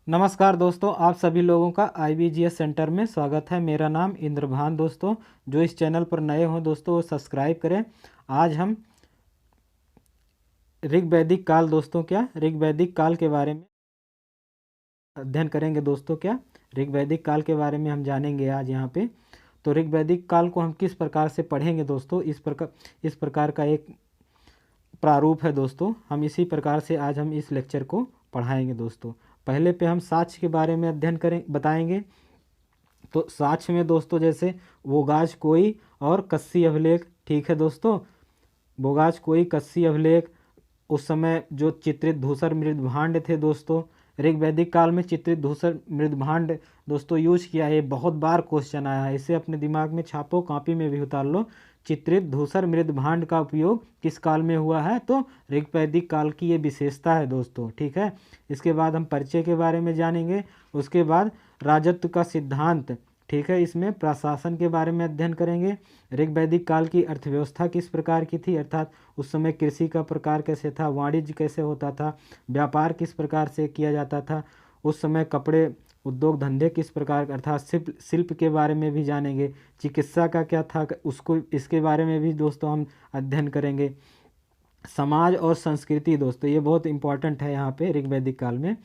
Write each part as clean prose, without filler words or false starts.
नमस्कार दोस्तों, आप सभी लोगों का IBGS सेंटर में स्वागत है। मेरा नाम इंद्रभान। दोस्तों, जो इस चैनल पर नए हों दोस्तों वो सब्सक्राइब करें। आज हम ऋग वैदिक काल दोस्तों क्या ऋग वैदिक काल के बारे में अध्ययन करेंगे। दोस्तों क्या ऋग वैदिक काल के बारे में हम जानेंगे आज यहाँ पे। तो ऋग वैदिक काल को हम किस प्रकार से पढ़ेंगे दोस्तों, इस प्रकार का एक प्रारूप है दोस्तों। हम इसी प्रकार से आज हम इस लेक्चर को पढ़ाएंगे दोस्तों। पहले पे हम साक्ष्य के बारे में अध्ययन बताएंगे। तो साक्ष्य में दोस्तों जैसे बोगाज कोई और कस्सी अभिलेख, ठीक है दोस्तों। बोगाज कोई, कस्सी अभिलेख, उस समय जो चित्रित धूसर मृदभांड थे दोस्तों। ऋग वैदिक काल में चित्रित धूसर मृदभांड दोस्तों यूज किया है। बहुत बार क्वेश्चन आया है, इसे अपने दिमाग में छापो, कॉपी में भी उतार लो। चित्रित धूसर मृदभांड का उपयोग किस काल में हुआ है? तो ऋग वैदिक काल की ये विशेषता है दोस्तों, ठीक है। इसके बाद हम परिचय के बारे में जानेंगे। उसके बाद राजत्व का सिद्धांत, ठीक है, इसमें प्रशासन के बारे में अध्ययन करेंगे। ऋग वैदिक काल की अर्थव्यवस्था किस प्रकार की थी, अर्थात उस समय कृषि का प्रकार कैसे था, वाणिज्य कैसे होता था, व्यापार किस प्रकार से किया जाता था, उस समय कपड़े उद्योग धंधे किस प्रकार, अर्थात शिल्प के बारे में भी जानेंगे। चिकित्सा का क्या था उसको, इसके बारे में भी दोस्तों हम अध्ययन करेंगे। समाज और संस्कृति दोस्तों, ये बहुत इंपॉर्टेंट है यहाँ पे ऋग वैदिक काल में।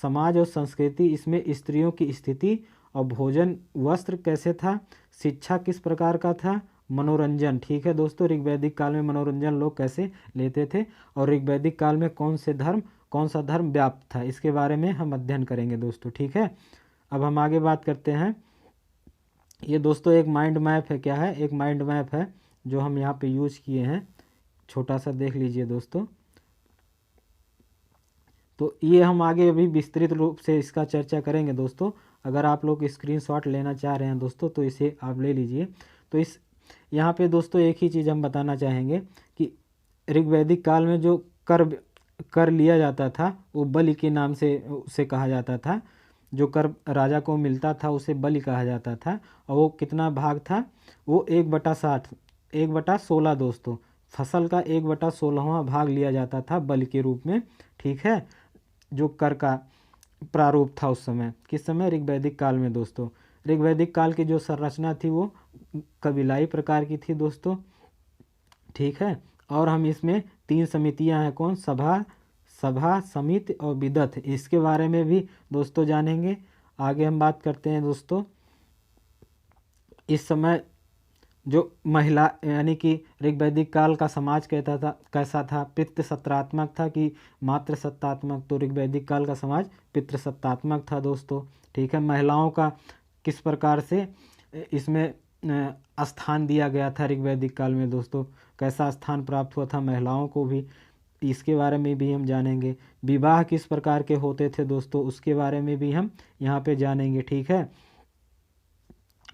समाज और संस्कृति, इसमें स्त्रियों की स्थिति और भोजन वस्त्र कैसे था, शिक्षा किस प्रकार का था, मनोरंजन, ठीक है दोस्तों। ऋग वैदिक काल में मनोरंजन लोग कैसे लेते थे, और ऋग वैदिक काल में कौन सा धर्म व्याप्त था, इसके बारे में हम अध्ययन करेंगे दोस्तों, ठीक है। अब हम आगे बात करते हैं। ये दोस्तों एक माइंड मैप है। क्या है? एक माइंड मैप है जो हम यहाँ पे यूज किए हैं। छोटा सा देख लीजिए दोस्तों। तो ये हम आगे अभी विस्तृत रूप से इसका चर्चा करेंगे दोस्तों। अगर आप लोग स्क्रीनशॉट लेना चाह रहे हैं दोस्तों तो इसे आप ले लीजिए। तो इस यहाँ पे दोस्तों एक ही चीज़ हम बताना चाहेंगे कि ऋग वैदिक काल में जो कर लिया जाता था वो बलि के नाम से उसे कहा जाता था। जो कर राजा को मिलता था उसे बलि कहा जाता था। और वो कितना भाग था? वो 1/60, 1/16 दोस्तों। फसल का 1/16वां भाग लिया जाता था बलि के रूप में, ठीक है। जो कर का प्रारूप था उस समय, किस समय? ऋग वैदिक काल में दोस्तों। ऋग वैदिक काल की जो संरचना थी वो कबीलाई प्रकार की थी दोस्तों, ठीक है। और हम इसमें 3 समितियां हैं, कौन? सभा, समिति और विदथ, इसके बारे में भी दोस्तों जानेंगे। आगे हम बात करते हैं दोस्तों। इस समय जो महिला यानी कि ऋग वैदिक काल का समाज कैसा था? पितृ सत्रात्मक था कि मातृ सत्तात्मक? तो ऋग वैदिक काल का समाज पितृ सत्तात्मक था दोस्तों, ठीक है। महिलाओं का किस प्रकार से इसमें स्थान दिया गया था ऋग वैदिक काल में दोस्तों? कैसा स्थान प्राप्त हुआ था महिलाओं को भी, इसके बारे में भी हम जानेंगे। विवाह किस प्रकार के होते थे दोस्तों, उसके बारे में भी हम यहाँ पे जानेंगे, ठीक है।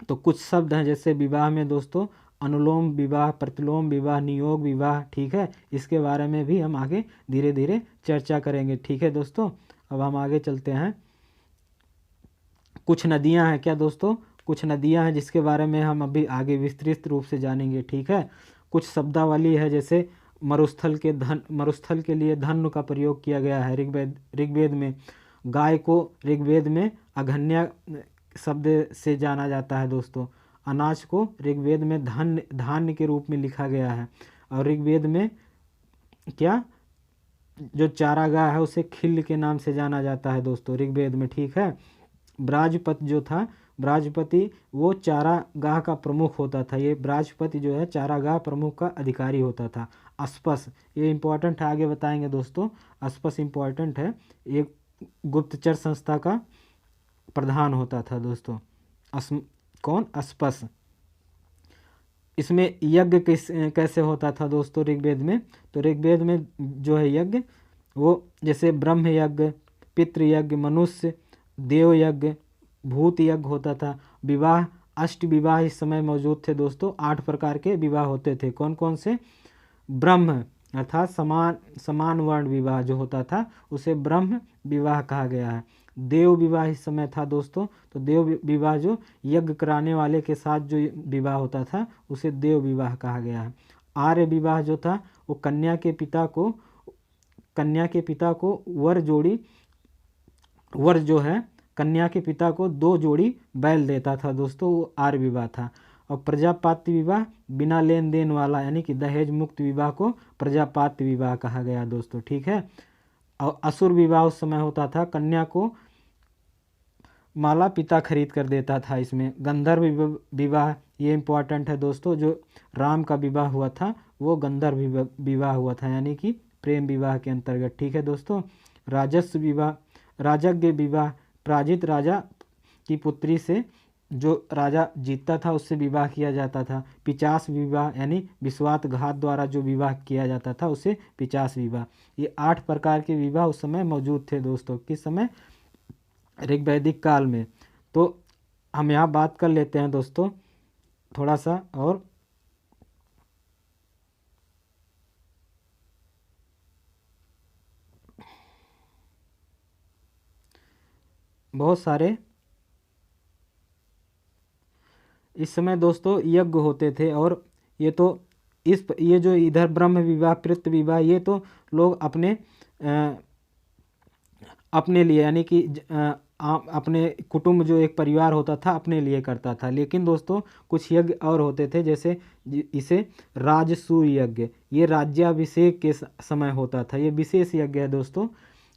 तो कुछ शब्द हैं जैसे विवाह में दोस्तों अनुलोम विवाह, प्रतिलोम विवाह, नियोग विवाह, ठीक है। इसके बारे में भी हम आगे धीरे धीरे चर्चा करेंगे, ठीक है दोस्तों। अब हम आगे चलते हैं। कुछ नदियां हैं क्या दोस्तों? कुछ नदियां हैं जिसके बारे में हम अभी आगे विस्तृत रूप से जानेंगे, ठीक है। कुछ शब्दावली है जैसे मरुस्थल के लिए धन का प्रयोग किया गया है ऋग्वेद में। गाय को ऋग्वेद में अघन्या शब्द से जाना जाता है दोस्तों। अनाज को ऋग्वेद में धान्य के रूप में लिखा गया है। और ऋग्वेद में क्या, जो चारागाह है उसे खिल्ल के नाम से जाना जाता है दोस्तों ऋग्वेद में, ठीक है। ब्राजपति जो था, ब्राजपति वो चारागाह का प्रमुख होता था। ये ब्राजपति जो है चारागाह प्रमुख का अधिकारी होता था। अस्पस, ये इंपॉर्टेंट है, आगे बताएंगे दोस्तों। अस्पस इंपॉर्टेंट है, एक गुप्तचर संस्था का प्रधान होता था दोस्तों। कौन? अस्पस। इसमें यज्ञ कैसे होता था दोस्तों ऋग्वेद में? तो ऋग्वेद में जो है यज्ञ वो जैसे ब्रह्म यज्ञ, पितृ यज्ञ, मनुष्य, देव यज्ञ, भूत यज्ञ होता था। विवाह, 8 विवाह इस समय मौजूद थे दोस्तों। 8 प्रकार के विवाह होते थे। कौन कौन से? ब्रह्म अर्थात समान वर्ण विवाह जो होता था उसे ब्रह्म विवाह कहा गया है। देव विवाह इस समय था दोस्तों। तो देव विवाह जो यज्ञ कराने वाले के साथ जो विवाह होता था उसे देव विवाह कहा गया है। आर्य विवाह जो था वो कन्या के पिता को वर जोड़ी वर जो है कन्या के पिता को 2 जोड़ी बैल देता था दोस्तों, वो आर्य विवाह था। और प्रजापात्य विवाह बिना लेन देन वाला यानी कि दहेज मुक्त विवाह को प्रजापात्य विवाह कहा गया दोस्तों, ठीक है। और असुर विवाह उस समय होता था, कन्या को माला पिता खरीद कर देता था। इसमें गंधर्व विवाह, ये इम्पोर्टेंट है दोस्तों, जो राम का विवाह हुआ था वो गंधर्व विवाह हुआ था यानी कि प्रेम विवाह के अंतर्गत, ठीक है दोस्तों। राजस्व विवाह, राजज्ञ विवाह, पराजित राजा की पुत्री से जो राजा जीतता था उससे विवाह किया जाता था। पिचास विवाह यानी विश्वासघात द्वारा जो विवाह किया जाता था उसे पिचास विवाह। ये 8 प्रकार के विवाह उस समय मौजूद थे दोस्तों, किस समय, ऋग्वैदिक काल में। तो हम यहाँ बात कर लेते हैं दोस्तों थोड़ा सा, और बहुत सारे इस समय दोस्तों यज्ञ होते थे। और ये तो ये जो इधर ब्रह्म विवाह, पितृ विवाह, ये तो लोग अपने लिए यानी कि अपने कुटुंब, जो एक परिवार होता था अपने लिए करता था। लेकिन दोस्तों कुछ यज्ञ और होते थे, जैसे इसे राजसूय यज्ञ, ये राज्याभिषेक के समय होता था, ये विशेष यज्ञ है दोस्तों,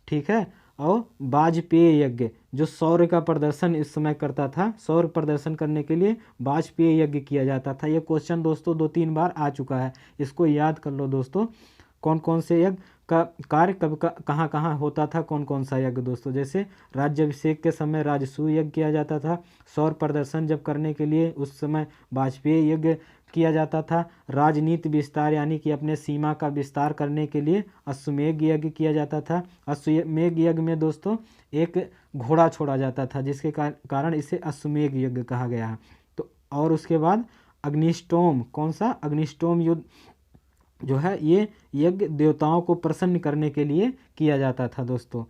ठीक है। और वाजपेय यज्ञ, जो सौर्य का प्रदर्शन इस समय करता था, सौर्य प्रदर्शन करने के लिए वाजपेय यज्ञ किया जाता था। ये क्वेश्चन दोस्तों 2-3 बार आ चुका है, इसको याद कर लो दोस्तों, कौन कौन से यज्ञ का कार्य कब कहाँ कहाँ होता था, कौन कौन सा यज्ञ दोस्तों। जैसे राज्याभिषेक के समय राजसूय यज्ञ किया जाता था, सौर प्रदर्शन जब करने के लिए उस समय वाजपेयी यज्ञ किया जाता था, राजनीति विस्तार यानी कि अपने सीमा का विस्तार करने के लिए अश्वमेध यज्ञ किया जाता था। अश्वमेध यज्ञ में दोस्तों एक घोड़ा छोड़ा जाता था, जिसके कारण इसे अश्वमेध यज्ञ कहा गया है। तो और उसके बाद अग्निष्टोम, कौन सा, अग्निष्टोम युद्ध जो है ये यज्ञ देवताओं को प्रसन्न करने के लिए किया जाता था दोस्तों।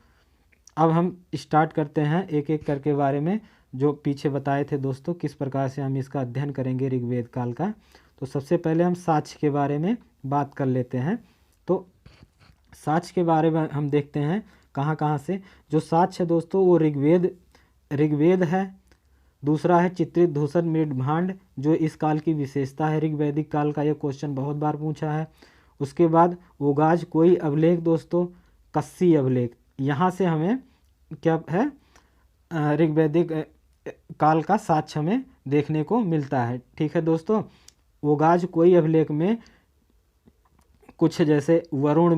अब हम स्टार्ट करते हैं एक एक करके बारे में, जो पीछे बताए थे दोस्तों किस प्रकार से हम इसका अध्ययन करेंगे ऋग्वेद काल का। तो सबसे पहले हम साक्ष्य के बारे में बात कर लेते हैं। तो साक्ष्य के बारे में हम देखते हैं कहाँ कहाँ से। जो साक्ष्य है दोस्तों वो ऋग्वेद है। दूसरा है चित्रित धूसर मृदभांड, जो इस काल की विशेषता है ऋग्वैदिक काल का, यह क्वेश्चन बहुत बार पूछा है। उसके बाद ओगाज कोई अभिलेख दोस्तों, कस्सी अभिलेख, यहाँ से हमें क्या है ऋग्वैदिक काल का साक्ष्य हमें देखने को मिलता है, ठीक है दोस्तों। ओगाज कोई अभिलेख में कुछ जैसे वरुण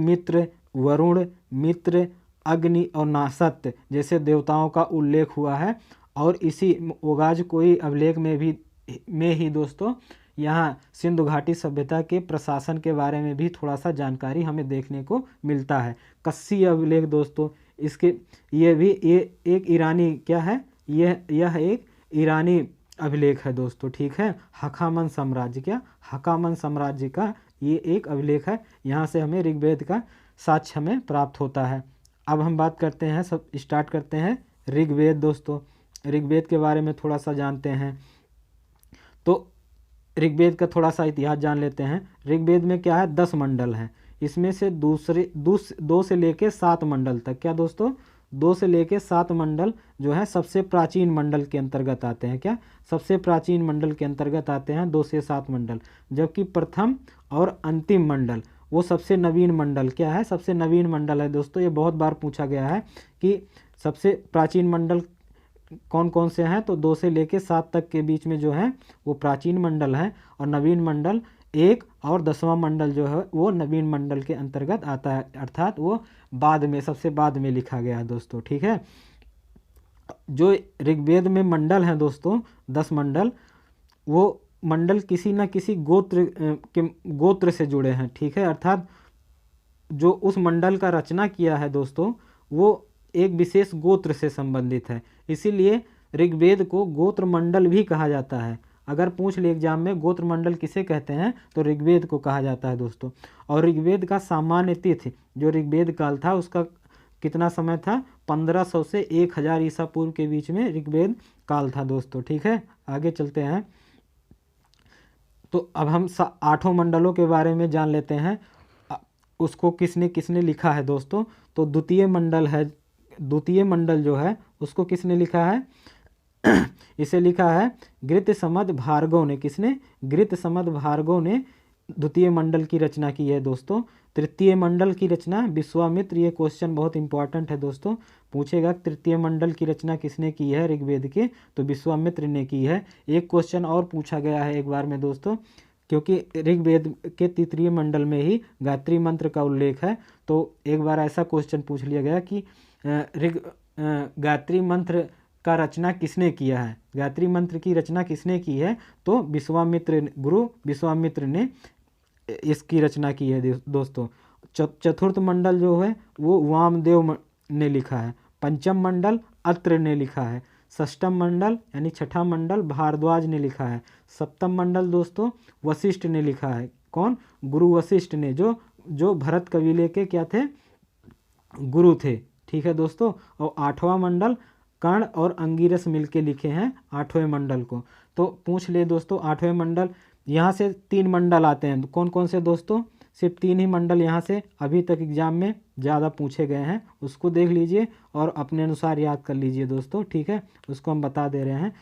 मित्र अग्नि और नासत्य जैसे देवताओं का उल्लेख हुआ है। और इसी ओगाज कोई अभिलेख में ही दोस्तों यहाँ सिंधु घाटी सभ्यता के प्रशासन के बारे में भी थोड़ा सा जानकारी हमें देखने को मिलता है। कस्सी अभिलेख दोस्तों, ये एक ईरानी क्या है, यह एक ईरानी अभिलेख है दोस्तों, ठीक है। हखामन साम्राज्य का ये एक अभिलेख है, यहाँ से हमें ऋग्वेद का साक्ष्य हमें प्राप्त होता है। अब हम बात करते हैं, स्टार्ट करते हैं ऋग्वेद दोस्तों। ऋग्वेद के बारे में थोड़ा सा जानते हैं। तो ऋग्वेद का थोड़ा सा इतिहास जान लेते हैं। ऋग्वेद में क्या है, 10 मंडल हैं। इसमें से 2 से लेके 7 मंडल तक, क्या दोस्तों, 2 से लेके 7 मंडल जो है सबसे प्राचीन मंडल के अंतर्गत आते हैं। क्या, सबसे प्राचीन मंडल के अंतर्गत आते हैं 2 से 7 मंडल। जबकि प्रथम और अंतिम मंडल वो सबसे नवीन मंडल क्या है, सबसे नवीन मंडल है दोस्तों। ये बहुत बार पूछा गया है कि सबसे प्राचीन मंडल कौन कौन से हैं, तो 2 से लेके 7 तक के बीच में जो है वो प्राचीन मंडल है। और नवीन मंडल 1 और 10वां मंडल जो है वो नवीन मंडल के अंतर्गत आता है, अर्थात वो बाद में, सबसे बाद में लिखा गया है दोस्तों, ठीक है। जो ऋग्वेद में मंडल हैं दोस्तों 10 मंडल, वो मंडल किसी न किसी गोत्र से जुड़े हैं, ठीक है। अर्थात जो उस मंडल का रचना किया है दोस्तों वो एक विशेष गोत्र से संबंधित है, इसीलिए ऋग्वेद को गोत्र मंडल भी कहा जाता है। अगर पूछ ले एग्जाम में गोत्र मंडल किसे कहते हैं तो ऋग्वेद को कहा जाता है दोस्तों। और ऋग्वेद का सामान्य तिथि जो ऋग्वेद काल था उसका कितना समय था, 1500 से 1000 ईसा पूर्व के बीच में ऋग्वेद काल था दोस्तों, ठीक है। आगे चलते हैं। तो अब हम 8 मंडलों के बारे में जान लेते हैं, उसको किसने किसने लिखा है दोस्तों। तो द्वितीय मंडल है द्वितीय मंडल जो है उसको किसने लिखा है? इसे लिखा है गृतसमद भार्गव ने। किसने? गृतसमद भार्गव ने द्वितीय मंडल की रचना की है दोस्तों। तृतीय मंडल की रचना विश्वामित्र। ये क्वेश्चन बहुत इंपॉर्टेंट है दोस्तों, पूछेगा तृतीय मंडल की रचना किसने की है ऋग्वेद के, तो विश्वामित्र ने की है। एक क्वेश्चन और पूछा गया है एक बार में दोस्तों, क्योंकि ऋग्वेद के तृतीय मंडल में ही गायत्री मंत्र का उल्लेख है, तो एक बार ऐसा क्वेश्चन पूछ लिया गया कि गायत्री मंत्र का रचना किसने किया है? गायत्री मंत्र की रचना किसने की है? तो विश्वामित्र, गुरु विश्वामित्र ने इसकी रचना की है दोस्तों। चतुर्थ मंडल जो है वो वामदेव ने लिखा है। पंचम मंडल अत्र ने लिखा है। षष्ठम मंडल यानी छठा मंडल भारद्वाज ने लिखा है। सप्तम मंडल दोस्तों वशिष्ठ ने लिखा है। कौन? गुरु वशिष्ठ ने, जो भरत कबीले के क्या थे? गुरु थे। ठीक है दोस्तों। और आठवां मंडल कर्ण और अंगिरस मिलके लिखे हैं आठवें मंडल को। तो पूछ ले दोस्तों आठवें मंडल, यहाँ से 3 मंडल आते हैं। कौन कौन से दोस्तों? सिर्फ 3 ही मंडल यहाँ से अभी तक एग्जाम में ज़्यादा पूछे गए हैं, उसको देख लीजिए और अपने अनुसार याद कर लीजिए दोस्तों। ठीक है, उसको हम बता दे रहे हैं।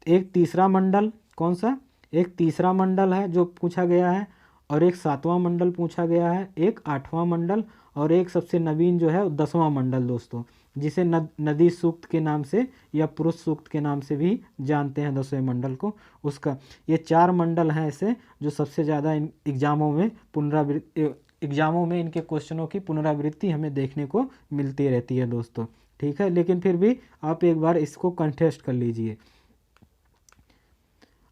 एक तीसरा मंडल, कौन सा? एक तीसरा मंडल है जो पूछा गया है, और एक 7वां मंडल पूछा गया है, एक 8वां मंडल, और एक सबसे नवीन जो है 10वां मंडल दोस्तों, जिसे नदी सूक्त के नाम से या पुरुष सूक्त के नाम से भी जानते हैं 10वें मंडल को। उसका ये 4 मंडल हैं ऐसे जो सबसे ज़्यादा एग्जामों में इनके क्वेश्चनों की पुनरावृत्ति हमें देखने को मिलती रहती है दोस्तों। ठीक है, लेकिन फिर भी आप एक बार इसको कंटेस्ट कर लीजिए।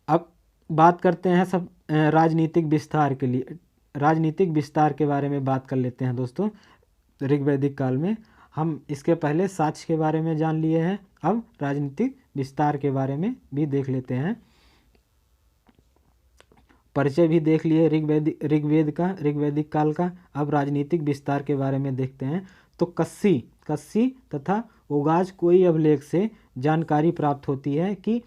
अब बात करते हैं सब राजनीतिक विस्तार के लिए, राजनीतिक विस्तार के बारे में बात कर लेते हैं दोस्तों। ऋग्वैदिक काल में हम इसके पहले साक्ष्य के बारे में जान लिए हैं, अब राजनीतिक विस्तार के बारे में भी देख लेते हैं। परिचय भी देख लिए ऋग्वैदिक काल का। अब राजनीतिक विस्तार के बारे में देखते हैं। तो कस्सी तथा ओगाज कोई अभिलेख से जानकारी प्राप्त होती है कि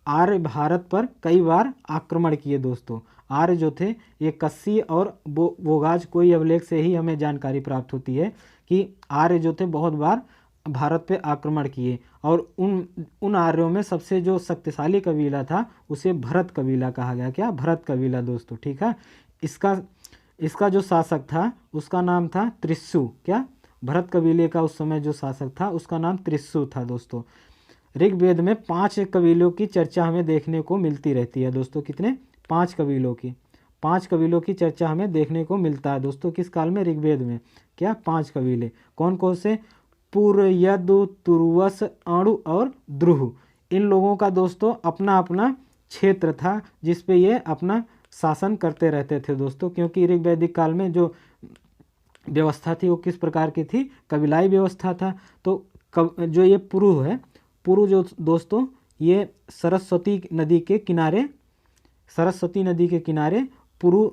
आर्य भारत पर कई बार आक्रमण किए दोस्तों। आर्य जो थे ये कस्सी और बोगाज कोई अभिलेख से ही हमें जानकारी प्राप्त होती है कि आर्य जो थे बहुत बार भारत पे आक्रमण किए, और उन आर्यों में सबसे जो शक्तिशाली कबीला था उसे भरत कबीला कहा गया। क्या? भरत कबीला दोस्तों। ठीक है, इसका जो शासक था उसका नाम था त्रिस्सु। क्या? भरत कबीले का उस समय जो शासक था उसका नाम त्रिस्सु था दोस्तों। ऋग्वेद में 5 कबीलों की चर्चा हमें देखने को मिलती रहती है दोस्तों। कितने? 5 कबीलों की। 5 कबीलों की चर्चा हमें देखने को मिलता है दोस्तों। किस काल में? ऋग्वेद में। क्या? 5 कबीले। कौन कौन से? पुर, यदु, तुर्वस, अणु और द्रुह। इन लोगों का दोस्तों अपना अपना क्षेत्र था जिस पे ये अपना शासन करते रहते थे दोस्तों। क्योंकि ऋग्वैदिक काल में जो व्यवस्था थी वो किस प्रकार की थी? कबीलाई व्यवस्था था। तो जो ये पुरु है, पुरु जो दोस्तों ये सरस्वती नदी के किनारे पुरु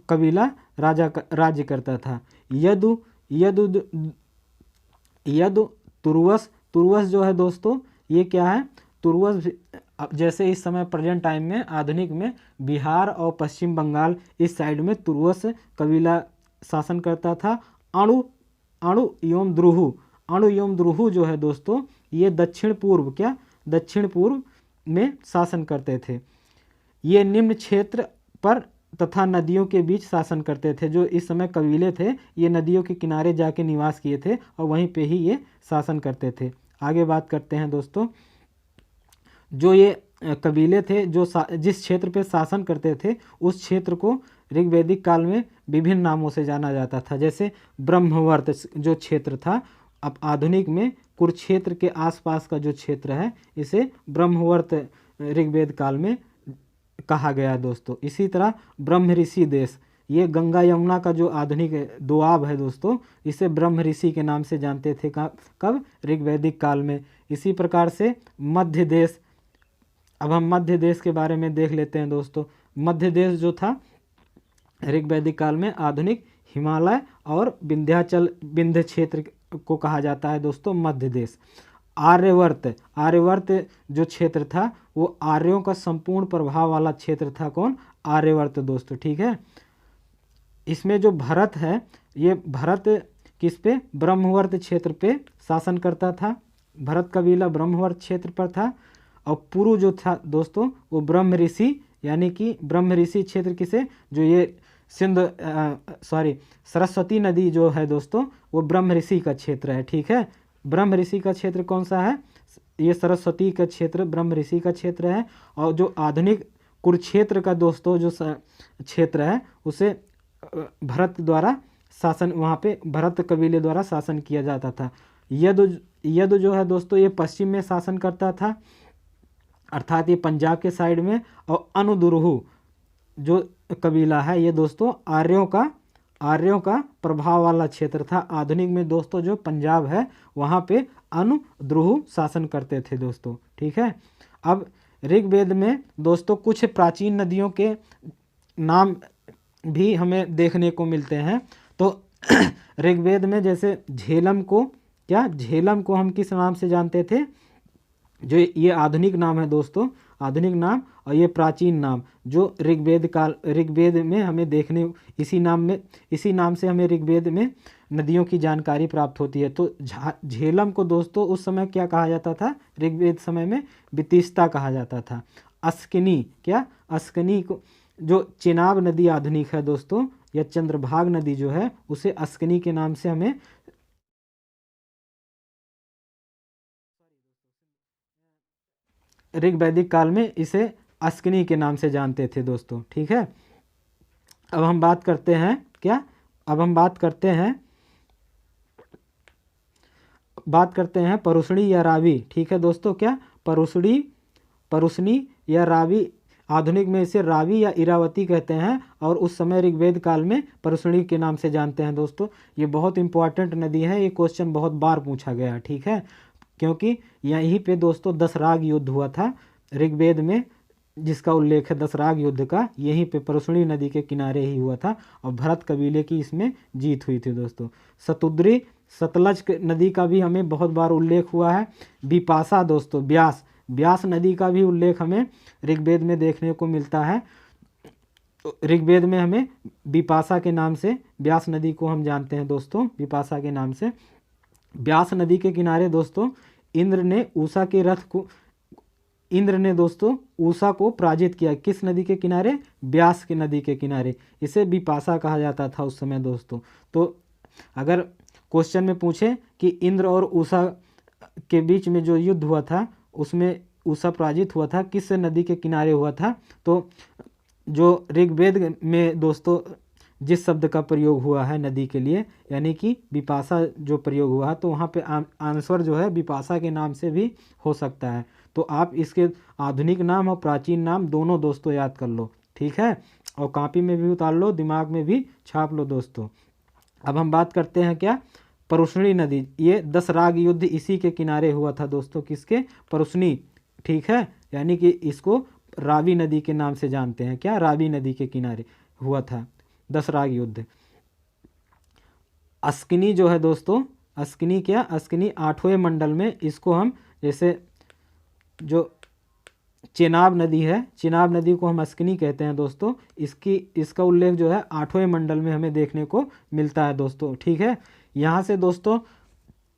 कबीला राज्य करता था। यदु तुर्वस जो है दोस्तों ये क्या है? तुर्वस जैसे इस समय प्रेजेंट टाइम में आधुनिक में बिहार और पश्चिम बंगाल इस साइड में तुर्वस कबीला शासन करता था। अणु एवं द्रुह जो है दोस्तों ये दक्षिण पूर्व में शासन करते थे। ये निम्न क्षेत्र पर तथा नदियों के बीच शासन करते थे। जो इस समय कबीले थे ये नदियों के किनारे जाके निवास किए थे और वहीं पे ही ये शासन करते थे। आगे बात करते हैं दोस्तों। जो ये कबीले थे जो जिस क्षेत्र पे शासन करते थे उस क्षेत्र को ऋग्वैदिक काल में विभिन्न नामों से जाना जाता था। जैसे ब्रह्मवर्त जो क्षेत्र था, अब आधुनिक में कुरुक्षेत्र के आसपास का जो क्षेत्र है इसे ब्रह्मवर्त ऋग्वेद काल में कहा गया दोस्तों। इसी तरह ब्रह्म ऋषि देश, ये गंगा यमुना का जो आधुनिक दोआब है दोस्तों इसे ब्रह्म ऋषि के नाम से जानते थे। कब? ऋग्वैदिक काल में। इसी प्रकार से मध्य देश, अब हम मध्य देश के बारे में देख लेते हैं दोस्तों। मध्य देश जो था ऋग्वैदिक काल में आधुनिक हिमालय और विंध्य क्षेत्र को कहा जाता है दोस्तों मध्य देश। आर्यवर्त जो क्षेत्र था वो आर्यों का संपूर्ण प्रभाव वाला क्षेत्र था। कौन? आर्यवर्त दोस्तों। ठीक है, इसमें जो भरत है ये भरत किस पे? ब्रह्मवर्त क्षेत्र पे शासन करता था। भरत कबीला ब्रह्मवर्त क्षेत्र पर था। और पुरु जो था दोस्तों वो ब्रह्म ऋषि, यानी कि ब्रह्म ऋषि क्षेत्र किसे? जो ये सरस्वती नदी जो है दोस्तों वो ब्रह्म ऋषि का क्षेत्र है। ठीक है, ब्रह्म ऋषि का क्षेत्र कौन सा है? ये सरस्वती का क्षेत्र ब्रह्म ऋषि का क्षेत्र है। और जो आधुनिक कुरुक्षेत्र का दोस्तों जो क्षेत्र है उसे भरत द्वारा शासन, वहाँ पे भरत कबीले द्वारा शासन किया जाता था। यदु जो है दोस्तों ये पश्चिम में शासन करता था, अर्थात ये पंजाब के साइड में। और अनुदुरुहु जो कबीला है ये दोस्तों आर्यों का प्रभाव वाला क्षेत्र था। आधुनिक में दोस्तों जो पंजाब है वहाँ पे अनुद्रुहु शासन करते थे दोस्तों। ठीक है, अब ऋग्वेद में दोस्तों कुछ प्राचीन नदियों के नाम भी हमें देखने को मिलते हैं। तो ऋग्वेद में जैसे झेलम को हम किस नाम से जानते थे? जो ये आधुनिक नाम है दोस्तों, आधुनिक नाम, और ये प्राचीन नाम जो ऋग्वेद में हमें देखने, इसी नाम से हमें ऋग्वेद में नदियों की जानकारी प्राप्त होती है। तो झेलम को दोस्तों उस समय क्या कहा जाता था? ऋग्वेद समय में वितिस्ता कहा जाता था। अस्कनी को, जो चेनाब नदी आधुनिक है दोस्तों, या चंद्रभाग नदी जो है उसे अस्कनी के नाम से हमें ऋग्वैदिक काल में इसे अस्कनी के नाम से जानते थे दोस्तों। ठीक है, अब हम बात करते हैं परुष्णी या रावी। ठीक है दोस्तों, क्या? परुष्णी या रावी, आधुनिक में इसे रावी या इरावती कहते हैं, और उस समय ऋग्वेद काल में परुष्णी के नाम से जानते हैं दोस्तों। ये बहुत इंपॉर्टेंट नदी है, ये क्वेश्चन बहुत बार पूछा गया। ठीक है, क्योंकि यहीं पे दोस्तों दसराग युद्ध हुआ था ऋग्वेद में, जिसका उल्लेख है दसराग युद्ध का, यहीं पे परुष्णी नदी के किनारे ही हुआ था, और भरत कबीले की इसमें जीत हुई थी दोस्तों। सतुद्री सतलज नदी का भी हमें बहुत बार उल्लेख हुआ है। बिपाशा दोस्तों, ब्यास नदी का भी उल्लेख हमें ऋग्वेद में देखने को मिलता है। ऋग्वेद में हमें बिपाशा के नाम से ब्यास नदी को हम जानते हैं दोस्तों, बिपाशा के नाम से। ब्यास नदी के किनारे दोस्तों इंद्र ने दोस्तों उषा को पराजित किया। किस नदी के किनारे? ब्यास की नदी के किनारे। इसे बिपाशा कहा जाता था उस समय दोस्तों। तो अगर क्वेश्चन में पूछे कि इंद्र और उषा के बीच में जो युद्ध हुआ था उसमें उषा पराजित हुआ था, किस नदी के किनारे हुआ था? तो जो ऋग्वेद में दोस्तों जिस शब्द का प्रयोग हुआ है नदी के लिए, यानी कि बिपाशा जो प्रयोग हुआ है, तो वहाँ पे आंसर जो है बिपाशा के नाम से भी हो सकता है। तो आप इसके आधुनिक नाम और प्राचीन नाम दोनों दोस्तों याद कर लो। ठीक है, और कॉपी में भी उतार लो, दिमाग में भी छाप लो दोस्तों। अब हम बात करते हैं क्या? परुष्णी नदी। ये दसराग युद्ध इसी के किनारे हुआ था दोस्तों, किसके? परुष्णी। ठीक है, यानी कि इसको रावी नदी के नाम से जानते हैं। क्या? रावी नदी के किनारे हुआ था दसराग युद्ध। अस्किनी जो है दोस्तों, अस्किनी 8वें मंडल में, इसको हम जैसे जो चेनाब नदी है, चेनाब नदी को हम अस्किनी कहते हैं दोस्तों। इसका उल्लेख जो है 8वें मंडल में हमें देखने को मिलता है दोस्तों। ठीक है, यहाँ से दोस्तों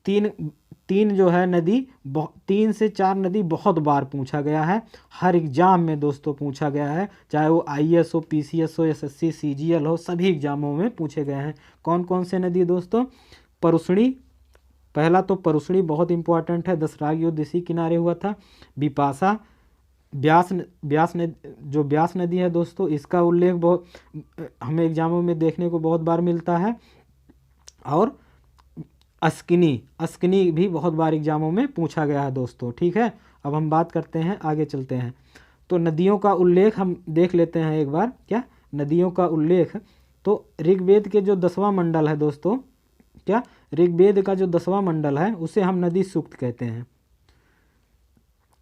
तीन जो है नदी, 3 से 4 नदी बहुत बार पूछा गया है, हर एग्जाम में दोस्तों पूछा गया है, चाहे वो IAS हो, PCS हो, SSC CGL हो, सभी एग्जामों में पूछे गए हैं। कौन कौन से नदी दोस्तों? परुष्णी, पहला तो परुष्णी बहुत इंपॉर्टेंट है, दसराग युद्ध इसी किनारे हुआ था। बिपाशा, ब्यास नदी है दोस्तों, इसका उल्लेख बहुत हमें एग्जामों में देखने को बहुत बार मिलता है। और अस्किनी भी बहुत बार एग्जामों में पूछा गया है दोस्तों। ठीक है, अब हम बात करते हैं, आगे चलते हैं। तो नदियों का उल्लेख हम देख लेते हैं एक बार। क्या? नदियों का उल्लेख, तो ऋग्वेद के जो 10वां मंडल है दोस्तों, क्या? ऋग्वेद का जो 10वां मंडल है उसे हम नदी सूक्त कहते हैं।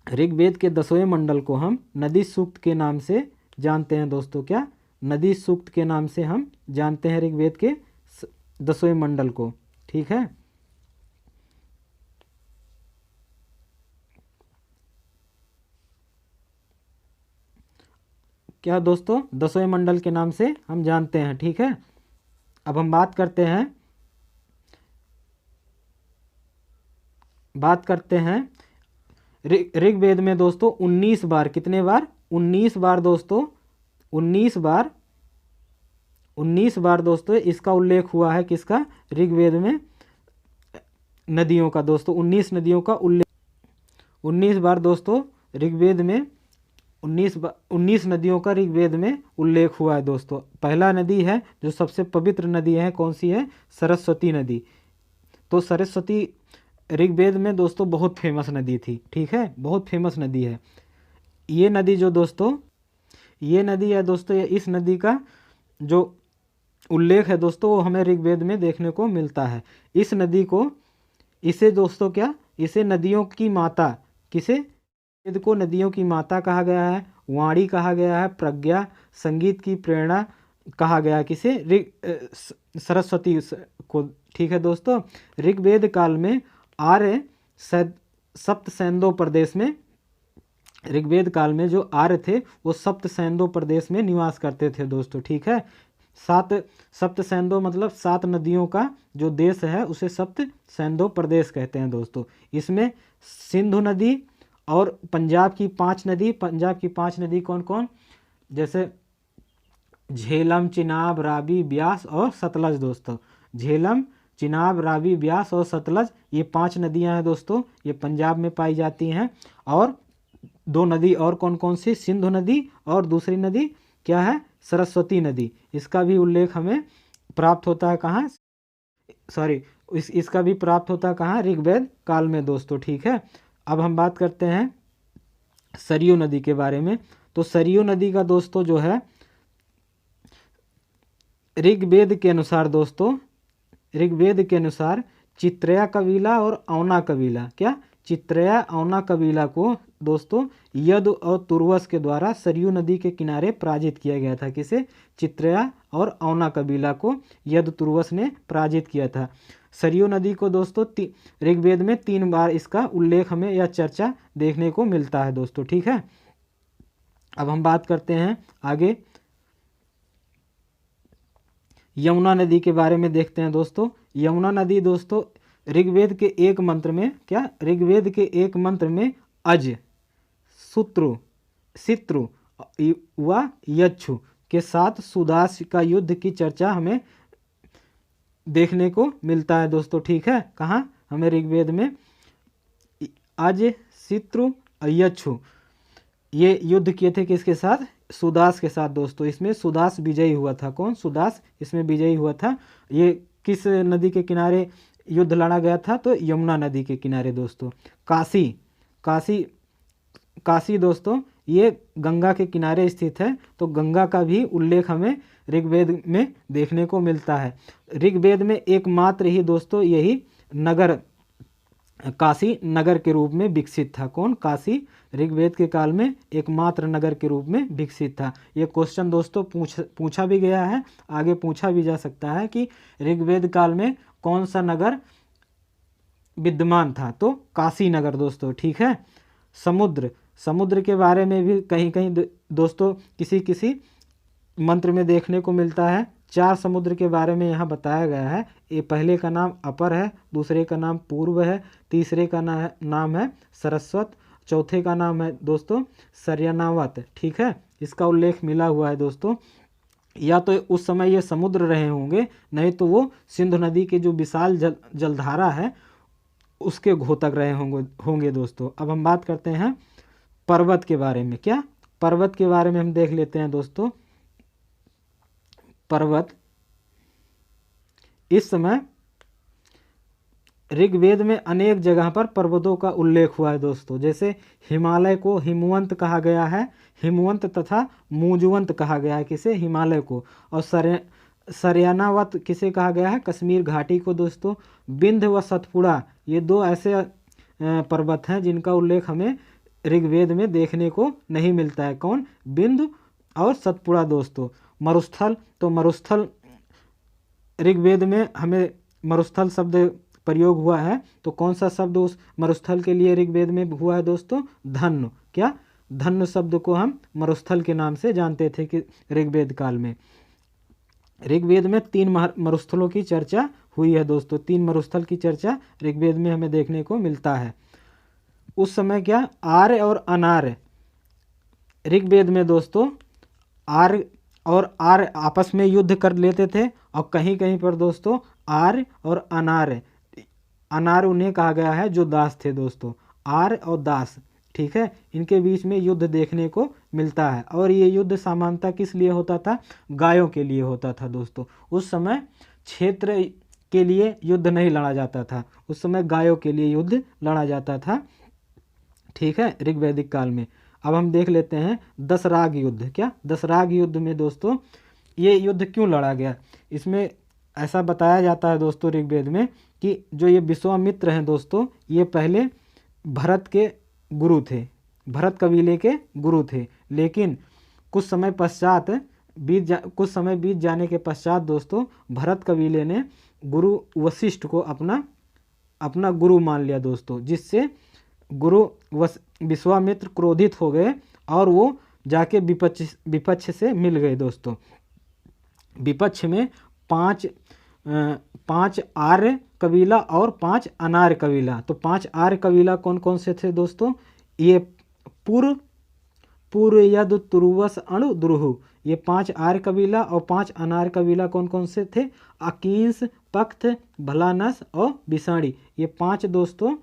ऋग्वेद के 10वें मंडल को हम नदी सूक्त के नाम से जानते हैं दोस्तों। क्या? नदी सूक्त के नाम से हम जानते हैं ऋग्वेद के 10वें मंडल को। ठीक है, क्या दोस्तों? 10वें मंडल के नाम से हम जानते हैं। ठीक है, अब हम बात करते हैं बात करते हैं ऋग्वेद में दोस्तों 19 बार, कितने बार? 19 बार दोस्तों, 19 बार, 19 बार दोस्तों इसका उल्लेख हुआ है। किसका? ऋग्वेद में नदियों का दोस्तों, 19 नदियों का उल्लेख, 19 बार दोस्तों ऋग्वेद में 19 नदियों का ऋग्वेद में उल्लेख हुआ है दोस्तों। पहला नदी है जो सबसे पवित्र नदी है, कौन सी है? सरस्वती नदी। तो सरस्वती ऋग्वेद में दोस्तों बहुत फेमस नदी थी, ठीक है, बहुत फेमस नदी है ये नदी। जो दोस्तों ये नदी है दोस्तों, इस नदी का जो उल्लेख है दोस्तों वो हमें ऋग्वेद में देखने को मिलता है। इस नदी को, इसे दोस्तों क्या, इसे नदियों की माता, किसे? वेद को नदियों की माता कहा गया है, वाणी कहा गया है, प्रज्ञा, संगीत की प्रेरणा कहा गया है। किसे? सरस्वती को, ठीक है दोस्तों। ऋग्वेद काल में आर्य सप्त सैंदो प्रदेश में, ऋग्वेद काल में जो आर्य थे वो सप्त सैंदो प्रदेश में निवास करते थे दोस्तों, ठीक है। सप्त सैंदो मतलब 7 नदियों का जो देश है उसे सप्त सैंदो प्रदेश कहते हैं दोस्तों। इसमें सिंधु नदी और पंजाब की 5 नदी, पंजाब की 5 नदी कौन कौन? जैसे झेलम, चिनाब, रावी, ब्यास और सतलज दोस्तों। झेलम, चिनाब, रावी, ब्यास और सतलज, ये 5 नदियां हैं दोस्तों, ये पंजाब में पाई जाती हैं। और 2 नदी और कौन कौन सी? सिंधु नदी और दूसरी नदी क्या है? सरस्वती नदी। इसका भी उल्लेख हमें प्राप्त होता है कहाँ? सॉरी, इसका भी प्राप्त होता है कहाँ? ऋग्वेद काल में दोस्तों, ठीक है। अब हम बात करते हैं सरयू नदी के बारे में। तो सरयू नदी का दोस्तों जो है ऋग्वेद के अनुसार दोस्तों, ऋग्वेद के अनुसार चित्रया कबीला और औना कबीला, क्या? चित्रया औना कबीला को दोस्तों यदु और तुर्वस के द्वारा सरयू नदी के किनारे पराजित किया गया था। किसे? चित्रया और औना कबीला को यदु तुर्वस ने पराजित किया था। सरयू नदी को दोस्तों ऋग्वेद में 3 बार इसका उल्लेख हमें या चर्चा देखने को मिलता है दोस्तों, ठीक है। अब हम बात करते हैं आगे यमुना नदी के बारे में देखते हैं दोस्तों। यमुना नदी दोस्तों ऋग्वेद के एक मंत्र में, क्या? ऋग्वेद के एक मंत्र में अज, सूत्रु, सित्रु व यच्छु के साथ सुदास का युद्ध की चर्चा हमें देखने को मिलता है दोस्तों, ठीक है। कहाँ? हमें ऋग्वेद में अज, सित्रु, यच्छु ये युद्ध किए थे किसके साथ? सुदास के साथ दोस्तों। इसमें सुदास विजयी हुआ था। कौन? सुदास इसमें विजयी हुआ था। ये किस नदी के किनारे युद्ध लड़ा गया था? तो यमुना नदी के किनारे दोस्तों। काशी, काशी, काशी दोस्तों ये गंगा के किनारे स्थित है, तो गंगा का भी उल्लेख हमें ऋग्वेद में देखने को मिलता है। ऋग्वेद में एकमात्र ही दोस्तों यही नगर, काशी नगर के रूप में विकसित था। कौन? काशी ऋग्वेद के काल में एकमात्र नगर के रूप में विकसित था। ये क्वेश्चन दोस्तों पूछा भी गया है, आगे पूछा भी जा सकता है कि ऋग्वेद काल में कौन सा नगर विद्यमान था? तो काशी नगर दोस्तों, ठीक है। समुद्र, समुद्र के बारे में भी कहीं कहीं दोस्तों किसी किसी मंत्र में देखने को मिलता है। 4 समुद्र के बारे में यहाँ बताया गया है। ये पहले का नाम अपर है, दूसरे का नाम पूर्व है, तीसरे का नाम है सरस्वत, चौथे का नाम है दोस्तों सरयनावत, ठीक है। इसका उल्लेख मिला हुआ है दोस्तों। या तो उस समय ये समुद्र रहे होंगे, नहीं तो वो सिंधु नदी के जो विशाल जलधारा है उसके घोतक रहे होंगे दोस्तों। अब हम बात करते हैं पर्वत के बारे में। क्या? पर्वत के बारे में हम देख लेते हैं दोस्तों। पर्वत, इस समय ऋग्वेद में अनेक जगह पर पर्वतों का उल्लेख हुआ है दोस्तों। जैसे हिमालय को हिमवंत कहा गया है, हिमवंत तथा मूजवंत कहा गया है। किसे? हिमालय को। और सरयानावत किसे कहा गया है? कश्मीर घाटी को दोस्तों। विंध्य व सतपुड़ा ये 2 ऐसे पर्वत हैं जिनका उल्लेख हमें ऋग्वेद में देखने को नहीं मिलता है। कौन? विंध्य और सतपुड़ा दोस्तों। मरुस्थल, तो मरुस्थल ऋग्वेद में हमें मरुस्थल शब्द प्रयोग हुआ है, तो कौन सा शब्द उस मरुस्थल के लिए ऋग्वेद में हुआ है दोस्तों? धन्व। क्या? धन्व शब्द को हम मरुस्थल के नाम से जानते थे कि ऋग्वेद काल में। ऋग्वेद में 3 मरुस्थलों की चर्चा हुई है दोस्तों। 3 मरुस्थल की चर्चा ऋग्वेद में हमें देखने को मिलता है। उस समय क्या आर्य और अनार्य, ऋग्वेद में दोस्तों आर्य और आर्य आपस में युद्ध कर लेते थे, और कहीं कहीं पर दोस्तों आर्य और अनार्य, अनार्य उन्हें कहा गया है जो दास थे दोस्तों, आर्य और दास, ठीक है, इनके बीच में युद्ध देखने को मिलता है। और ये युद्ध सामान्यतः किस लिए होता था? गायों के लिए होता था दोस्तों। उस समय क्षेत्र के लिए युद्ध नहीं लड़ा जाता था, उस समय गायों के लिए युद्ध लड़ा जाता था, ठीक है, ऋग्वैदिक काल में। अब हम देख लेते हैं दशराग युद्ध। क्या दशराग युद्ध में दोस्तों ये युद्ध क्यों लड़ा गया? इसमें ऐसा बताया जाता है दोस्तों ऋग्वेद में कि जो ये विश्वामित्र हैं दोस्तों, ये पहले भरत के गुरु थे, भरत कबीले के गुरु थे, लेकिन कुछ समय कुछ समय बीत जाने के पश्चात दोस्तों भरत कबीले ने गुरु वशिष्ठ को अपना गुरु मान लिया दोस्तों, जिससे गुरु विश्वामित्र क्रोधित हो गए और वो जाके विपक्ष से मिल गए दोस्तों। विपक्ष में 5 आर्य कबीला और 5 अनार्य कबीला। तो 5 आर्य कबीला कौन कौन से थे दोस्तों? ये पूर्व यद तुरुवस अणु द्रुहु, ये 5 आर्य कबीला, और 5 अनार्य कबीला कौन कौन से थे? अकींस, पख्त, भलानस और बिसाड़ी। ये 5 दोस्तों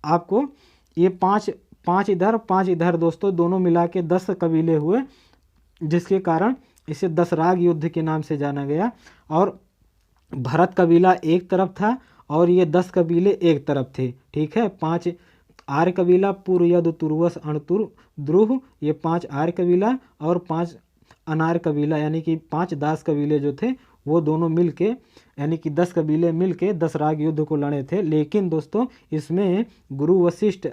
आपको, ये 5 इधर दोस्तों, दोनों मिला के 10 कबीले हुए, जिसके कारण इसे दशराग युद्ध के नाम से जाना गया। और भरत कबीला एक तरफ था और ये 10 कबीले एक तरफ थे, ठीक है। 5 आर्य कबीला पूर्व यद तुर्वस अणतुर द्रुह, ये 5 आर्य कबीला, और 5 अनार्य कबीला यानी कि 5 दास कबीले जो थे वो दोनों मिलके यानी कि 10 कबीले मिलके दशराग युद्ध को लड़े थे। लेकिन दोस्तों इसमें गुरु वशिष्ठ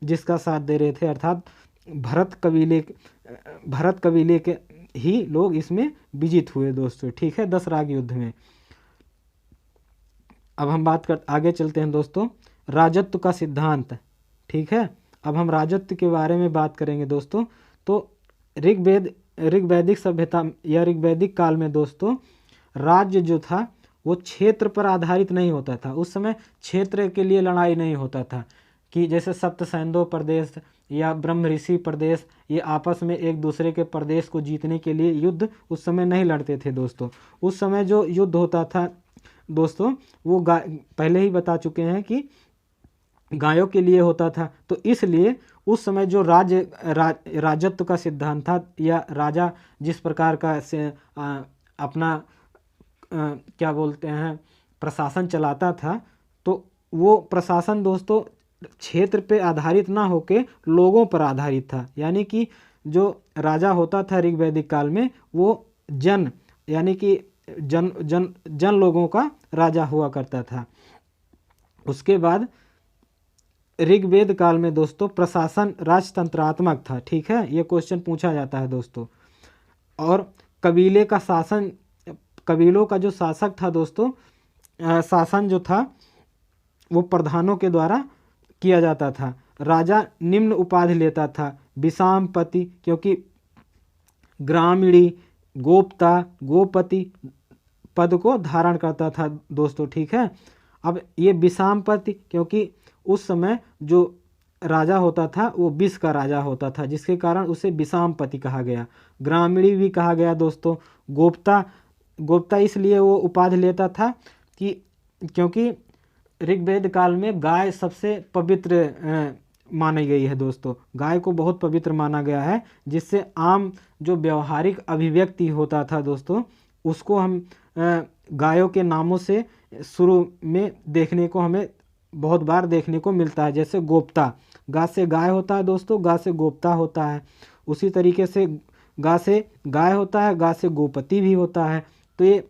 जिसका साथ दे रहे थे, अर्थात भरत कबीले के ही लोग इसमें विजित हुए दोस्तों, ठीक है, दशराग युद्ध में। अब हम आगे चलते हैं दोस्तों, राजत्व का सिद्धांत, ठीक है। अब हम राजत्व के बारे में बात करेंगे दोस्तों। तो ऋग्वैदिक सभ्यता या ऋग्वैदिक काल में दोस्तों राज्य जो था वो क्षेत्र पर आधारित नहीं होता था। उस समय क्षेत्र के लिए लड़ाई नहीं होता था कि जैसे सप्तसैंधव प्रदेश या ब्रह्म ऋषि प्रदेश, ये आपस में एक दूसरे के प्रदेश को जीतने के लिए युद्ध उस समय नहीं लड़ते थे दोस्तों। उस समय जो युद्ध होता था दोस्तों वो पहले ही बता चुके हैं कि गायों के लिए होता था। तो इसलिए उस समय जो राजत्व का सिद्धांत था या राजा जिस प्रकार का अपना क्या बोलते हैं प्रशासन चलाता था, तो वो प्रशासन दोस्तों क्षेत्र पे आधारित ना होके लोगों पर आधारित था। यानी कि जो राजा होता था ऋग्वैदिक काल में वो यानी कि जन लोगों का राजा हुआ करता था। उसके बाद ऋग्वेद काल में दोस्तों प्रशासन राजतंत्रात्मक था, ठीक है, ये क्वेश्चन पूछा जाता है दोस्तों। और कबीलों का जो शासक था दोस्तों, शासन जो था वो प्रधानों के द्वारा किया जाता था। राजा निम्न उपाधि लेता था, विषामपति, क्योंकि ग्रामीणी, गोप्ता, गोपति पद को धारण करता था दोस्तों, ठीक है। अब ये विषामपति क्योंकि उस समय जो राजा होता था वो विष का राजा होता था, जिसके कारण उसे विषामपति कहा गया। ग्रामीणी भी कहा गया दोस्तों। गोप्ता इसलिए वो उपाधि लेता था कि क्योंकि ऋग्वेद काल में गाय सबसे पवित्र मानी गई है दोस्तों। गाय को बहुत पवित्र माना गया है, जिससे आम जो व्यवहारिक अभिव्यक्ति होता था दोस्तों उसको हम गायों के नामों से शुरू में देखने को हमें बहुत बार देखने को मिलता है। जैसे गोप्ता, गा से गाय होता है दोस्तों, गा से गोप्ता होता है। उसी तरीके से गा से गाय होता है, गा से गोपति भी होता है। तो ये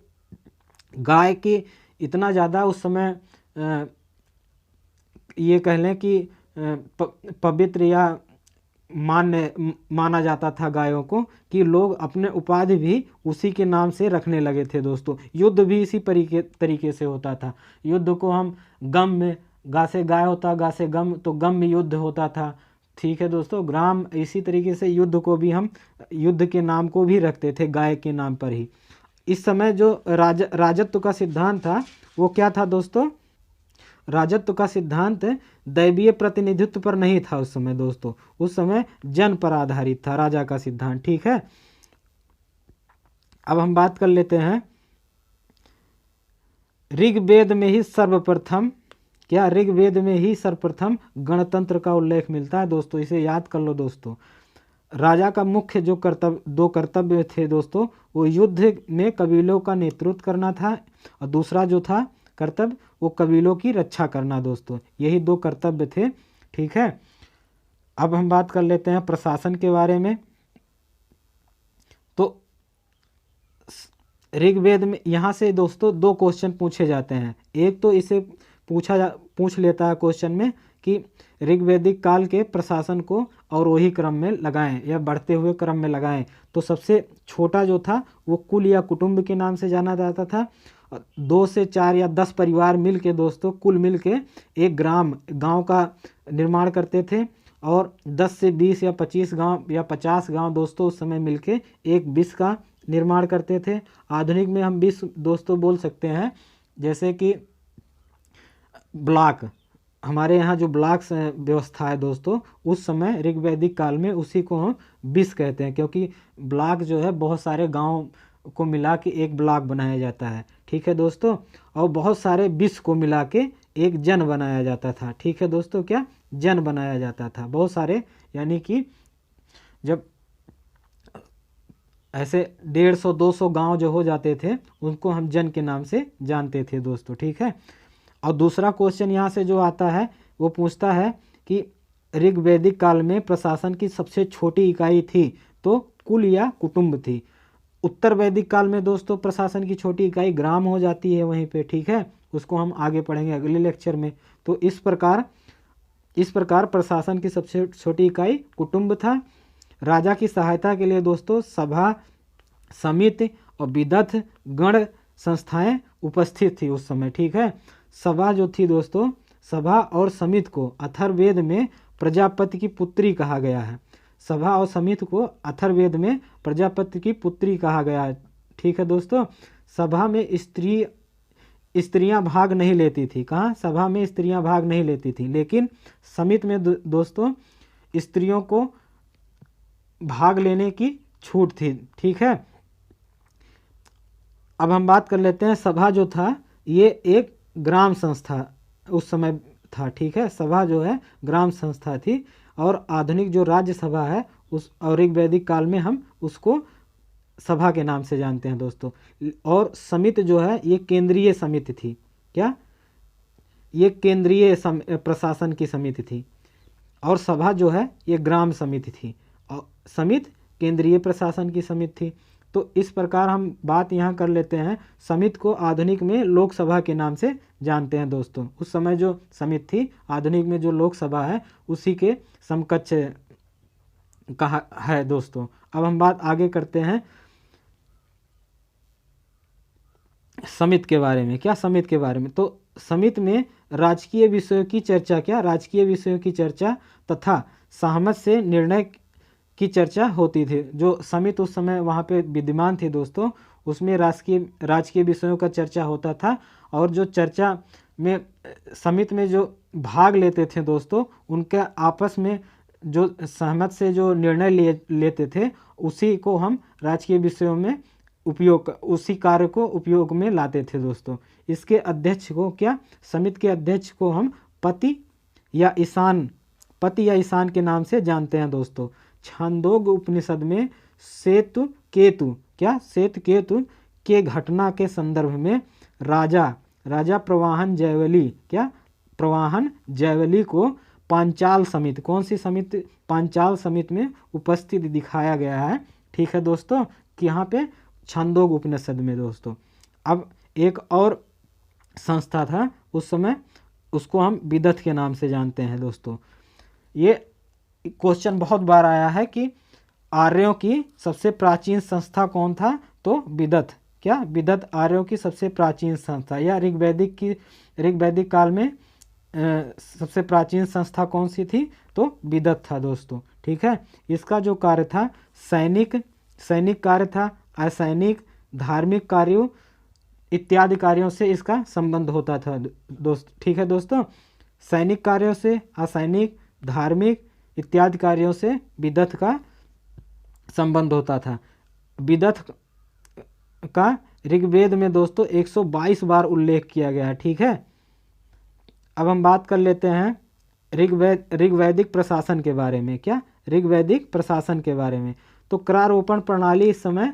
गाय के इतना ज़्यादा उस समय ये कह लें कि पवित्र या माना जाता था गायों को, कि लोग अपने उपाधि भी उसी के नाम से रखने लगे थे दोस्तों। युद्ध भी इसी तरीके से होता था। युद्ध को हम गम में, गा से गाय होता, गा से गम, तो गम में युद्ध होता था, ठीक है दोस्तों। ग्राम इसी तरीके से युद्ध को भी हम युद्ध के नाम को भी रखते थे गाय के नाम पर ही। इस समय जो राजत्व का सिद्धांत था वो क्या था दोस्तों? राजत्व का सिद्धांत दैवीय प्रतिनिधित्व पर नहीं था उस समय दोस्तों, उस समय जन पर आधारित था राजा का सिद्धांत। ठीक है, अब हम बात कर लेते हैं ऋग्वेद में ही सर्वप्रथम, क्या ऋग्वेद में ही सर्वप्रथम गणतंत्र का उल्लेख मिलता है दोस्तों, इसे याद कर लो दोस्तों। राजा का मुख्य जो दो कर्तव्य थे दोस्तों, वो युद्ध में कबीलों का नेतृत्व करना था और दूसरा जो था कर्तव्य वो कबीलों की रक्षा करना दोस्तों, यही दो कर्तव्य थे। ठीक है, अब हम बात कर लेते हैं प्रशासन के बारे में। तो ऋग्वेद में यहाँ से दोस्तों दो क्वेश्चन पूछे जाते हैं। एक तो इसे पूछ लेता है क्वेश्चन में कि ऋग्वैदिक काल के प्रशासन को अवरोही क्रम में लगाएं या बढ़ते हुए क्रम में लगाएं। तो सबसे छोटा जो था वो कुल या कुटुंब के नाम से जाना जाता था। 2 से 4 या 10 परिवार मिल के दोस्तों, कुल मिल के एक गांव का निर्माण करते थे और 10 से 20 या 25 गांव या 50 गांव दोस्तों उस समय मिल के एक विश्व का निर्माण करते थे। आधुनिक में हम विश्व दोस्तों बोल सकते हैं, जैसे कि ब्लॉक, हमारे यहाँ जो ब्लॉक्स व्यवस्था है दोस्तों, उस समय ऋग्वैदिक काल में उसी को हम विश्व कहते हैं, क्योंकि ब्लॉक जो है बहुत सारे गांव को मिला के एक ब्लॉक बनाया जाता है। ठीक है दोस्तों, और बहुत सारे विश्व को मिला के एक जन बनाया जाता था। ठीक है दोस्तों, क्या जन बनाया जाता था बहुत सारे, यानी कि जब ऐसे 150-200 गांव जो हो जाते थे उनको हम जन के नाम से जानते थे दोस्तों। ठीक है, और दूसरा क्वेश्चन यहाँ से जो आता है वो पूछता है कि ऋग्वैदिक काल में प्रशासन की सबसे छोटी इकाई थी तो कुल या कुटुंब थी। उत्तर वैदिक काल में दोस्तों प्रशासन की छोटी इकाई ग्राम हो जाती है वहीं पे। ठीक है, उसको हम आगे पढ़ेंगे अगले लेक्चर में। तो इस प्रकार प्रशासन की सबसे छोटी इकाई कुटुंब था। राजा की सहायता के लिए दोस्तों सभा, समिति और विदथ गण संस्थाएं उपस्थित थी उस समय। ठीक है, सभा जो थी दोस्तों, सभा और समिति को अथर्ववेद में प्रजापति की पुत्री कहा गया है। सभा और समिति को अथर्ववेद में प्रजापति की पुत्री कहा गया है। ठीक है दोस्तों, सभा में स्त्रियां भाग नहीं लेती थी। कहाँ? सभा में स्त्रियां भाग नहीं लेती थी, लेकिन समिति में दोस्तों स्त्रियों को भाग लेने की छूट थी। ठीक है, अब हम बात कर लेते हैं सभा जो था ये एक ग्राम संस्था उस समय था। ठीक है, सभा जो है ग्राम संस्था थी और आधुनिक जो राज्यसभा है उस और ऋग्वैदिक काल में हम उसको सभा के नाम से जानते हैं दोस्तों। और समिति जो है ये केंद्रीय समिति थी। क्या? ये केंद्रीय प्रशासन की समिति थी और सभा जो है ये ग्राम समिति थी और समिति केंद्रीय प्रशासन की समिति थी। तो इस प्रकार हम बात यहाँ कर लेते हैं, समिति को आधुनिक में लोकसभा के नाम से जानते हैं दोस्तों। उस समय जो समिति थी आधुनिक में जो लोकसभा है उसी के समकक्ष कहा है दोस्तों। अब हम बात आगे करते हैं समिति के बारे में। क्या? समिति के बारे में। तो समिति में राजकीय विषयों की चर्चा, क्या राजकीय विषयों की चर्चा तथा सहमत से निर्णय की चर्चा होती थी। जो समिति उस समय वहाँ पे विद्यमान थी दोस्तों, उसमें राजकीय विषयों का चर्चा होता था और जो चर्चा में समिति में जो भाग लेते थे दोस्तों, उनके आपस में जो सहमत से जो निर्णय लेते थे उसी को हम राजकीय विषयों में उसी कार्य को उपयोग में लाते थे दोस्तों। इसके अध्यक्ष को, क्या समिति के अध्यक्ष को हम पति या ईशान के नाम से जानते हैं दोस्तों। छांदोग्य उपनिषद में श्वेत केतु के घटना के संदर्भ में राजा प्रवाहन जयवली को पांचाल समिति, कौन सी समिति? पांचाल समिति में उपस्थित दिखाया गया है। ठीक है दोस्तों, कि यहाँ पे छांदोग्य उपनिषद में दोस्तों। अब एक और संस्था था उस समय, उसको हम विदथ के नाम से जानते हैं दोस्तों। ये क्वेश्चन बहुत बार आया है कि आर्यों की सबसे प्राचीन संस्था कौन था? तो विदथ। क्या? विदथ आर्यों की सबसे प्राचीन संस्था, या ऋग्वैदिक काल में सबसे प्राचीन संस्था कौन सी थी? तो विदथ था दोस्तों। ठीक है, इसका जो कार्य था सैनिक कार्य था, असैनिक धार्मिक कार्यों इत्यादि कार्यों से इसका संबंध होता था ठीक है दोस्तों। सैनिक कार्यों से, असैनिक, धार्मिक इत्यादि कार्यों से विदथ का संबंध होता था। विदथ का ऋग्वेद में दोस्तों 122 बार उल्लेख किया गया है। ठीक है, अब हम बात कर लेते हैं ऋग्वैदिक प्रशासन के बारे में। क्या? ऋग्वैदिक प्रशासन के बारे में। तो करारोपण प्रणाली, इस समय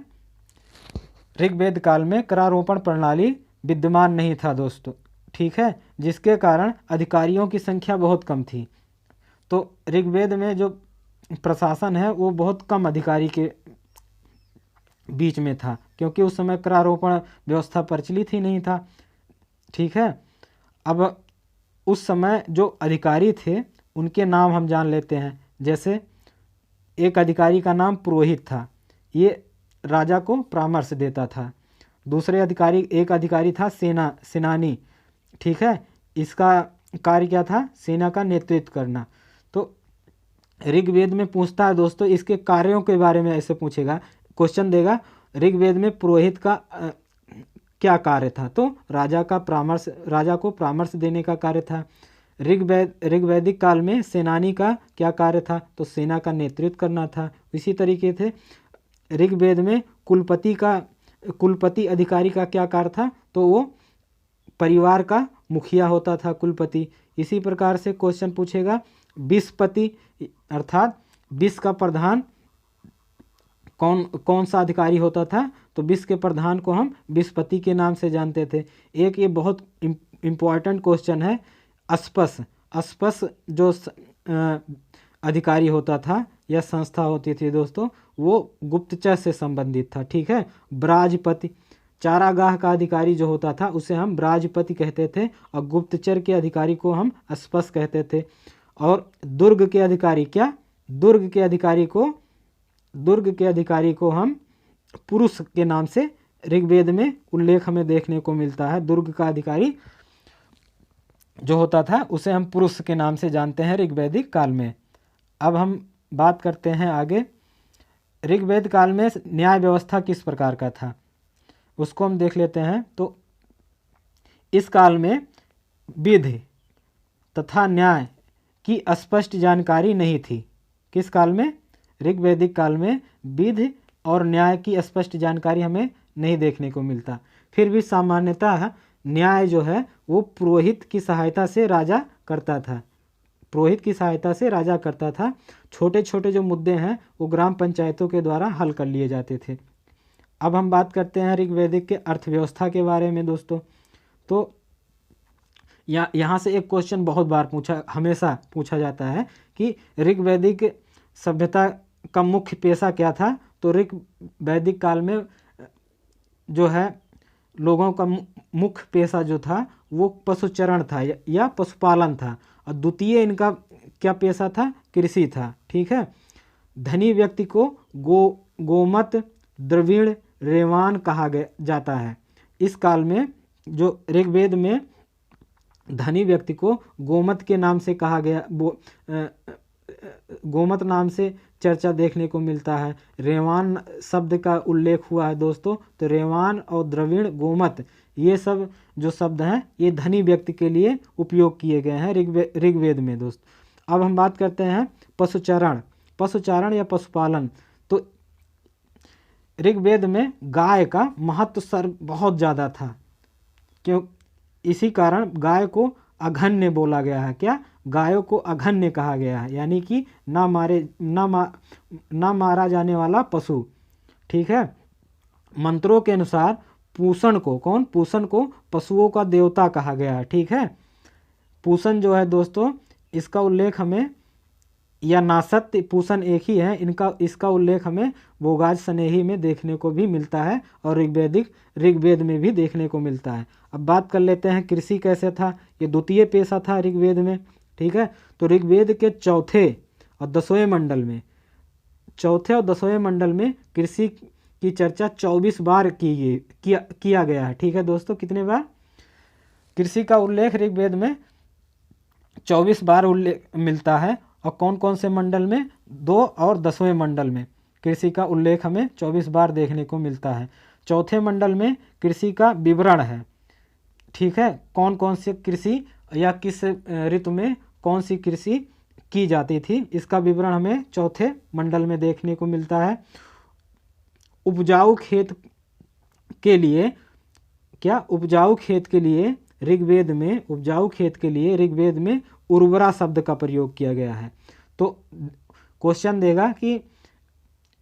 ऋग्वेद काल में करारोपण प्रणाली विद्यमान नहीं था दोस्तों। ठीक है, जिसके कारण अधिकारियों की संख्या बहुत कम थी। तो ऋग्वेद में जो प्रशासन है वो बहुत कम अधिकारी के बीच में था, क्योंकि उस समय करारोपण व्यवस्था प्रचलित ही नहीं था। ठीक है, अब उस समय जो अधिकारी थे उनके नाम हम जान लेते हैं। जैसे एक अधिकारी का नाम पुरोहित था, ये राजा को परामर्श देता था। दूसरे अधिकारी, एक अधिकारी था सेनानी। ठीक है, इसका कार्य क्या था? सेना का नेतृत्व करना। तो ऋग्वेद में पूछता है दोस्तों, इसके कार्यों के बारे में ऐसे पूछेगा, क्वेश्चन देगा, ऋग्वेद में पुरोहित का क्या कार्य था? तो राजा को परामर्श देने का कार्य था। ऋग्वैदिक काल में सेनानी का क्या कार्य था? तो सेना का नेतृत्व करना था। इसी तरीके से ऋग्वेद में कुलपति अधिकारी का क्या कार्य था? तो वो परिवार का मुखिया होता था, कुलपति। इसी प्रकार से क्वेश्चन पूछेगा, विस्पति अर्थात विस का प्रधान कौन सा अधिकारी होता था? तो विस के प्रधान को हम विस्पति के नाम से जानते थे। एक ये बहुत इम्पॉर्टेंट क्वेश्चन है, अस्पस जो अधिकारी होता था या संस्था होती थी दोस्तों, वो गुप्तचर से संबंधित था। ठीक है, ब्राजपति, चारागाह का अधिकारी जो होता था उसे हम ब्राजपति कहते थे, और गुप्तचर के अधिकारी को हम अस्पस कहते थे। और दुर्ग के अधिकारी, क्या? दुर्ग के अधिकारी को हम पुरुष के नाम से ऋग्वेद में उल्लेख हमें देखने को मिलता है। दुर्ग का अधिकारी जो होता था उसे हम पुरुष के नाम से जानते हैं ऋग्वैदिक काल में। अब हम बात करते हैं आगे, ऋग्वेद काल में न्याय व्यवस्था किस प्रकार का था उसको हम देख लेते हैं। तो इस काल में विधि तथा न्याय की स्पष्ट जानकारी नहीं थी। किस काल में? ऋग्वैदिक काल में विधि और न्याय की स्पष्ट जानकारी हमें नहीं देखने को मिलता। फिर भी सामान्यतः न्याय जो है वो पुरोहित की सहायता से राजा करता था। छोटे छोटे जो मुद्दे हैं वो ग्राम पंचायतों के द्वारा हल कर लिए जाते थे। अब हम बात करते हैं ऋग्वैदिक के अर्थव्यवस्था के बारे में दोस्तों। तो यहाँ से एक क्वेश्चन बहुत बार हमेशा पूछा जाता है कि ऋग्वैदिक सभ्यता का मुख्य पेशा क्या था? तो ऋग्वैदिक काल में जो है लोगों का मुख्य पेशा जो था वो पशुचरण था या पशुपालन था, और द्वितीय इनका क्या पेशा था? कृषि था। ठीक है, धनी व्यक्ति को गोमत, द्रविड़, रेवान कहा जाता है। इस काल में जो ऋग्वेद में धनी व्यक्ति को गोमत के नाम से कहा गया, गोमत नाम से चर्चा देखने को मिलता है। रेवान शब्द का उल्लेख हुआ है दोस्तों। तो रेवान और द्रविड़, गोमत, ये सब जो शब्द हैं ये धनी व्यक्ति के लिए उपयोग किए गए हैं ऋग्वेद में दोस्त। अब हम बात करते हैं पशुचारण या पशुपालन। तो ऋग्वेद में गाय का महत्व बहुत ज़्यादा था, क्यों? इसी कारण गाय को अघन्य बोला गया है। क्या? गायों को अघन्य कहा गया है, यानी कि ना मारा जाने वाला पशु। ठीक है, मंत्रों के अनुसार पूषण को पशुओं का देवता कहा गया है। ठीक है, पूषण जो है दोस्तों, इसका उल्लेख हमें, या नासत्य पूषण एक ही है, इसका उल्लेख हमें बोगाज स्नेही में देखने को भी मिलता है और ऋग्वेद में भी देखने को मिलता है। अब बात कर लेते हैं कृषि कैसे था। ये द्वितीय पेशा था ऋग्वेद में। ठीक है, तो ऋग्वेद के चौथे और दसवें मंडल में कृषि की चर्चा 24 बार किया गया है। ठीक है दोस्तों, कितने बार? कृषि का उल्लेख ऋग्वेद में 24 बार मिलता है, और कौन कौन से मंडल में? 2 और 10वें मंडल में कृषि का उल्लेख हमें 24 बार देखने को मिलता है। चौथे मंडल में कृषि का विवरण है, ठीक है, कौन कौन से कृषि या किस ऋतु में कौन सी कृषि की जाती थी, इसका विवरण हमें चौथे मंडल में देखने को मिलता है। उपजाऊ खेत के लिए क्या, उपजाऊ खेत के लिए ऋग्वेद में, उपजाऊ खेत के लिए ऋग्वेद में उर्वरा शब्द का प्रयोग किया गया है। तो क्वेश्चन देगा कि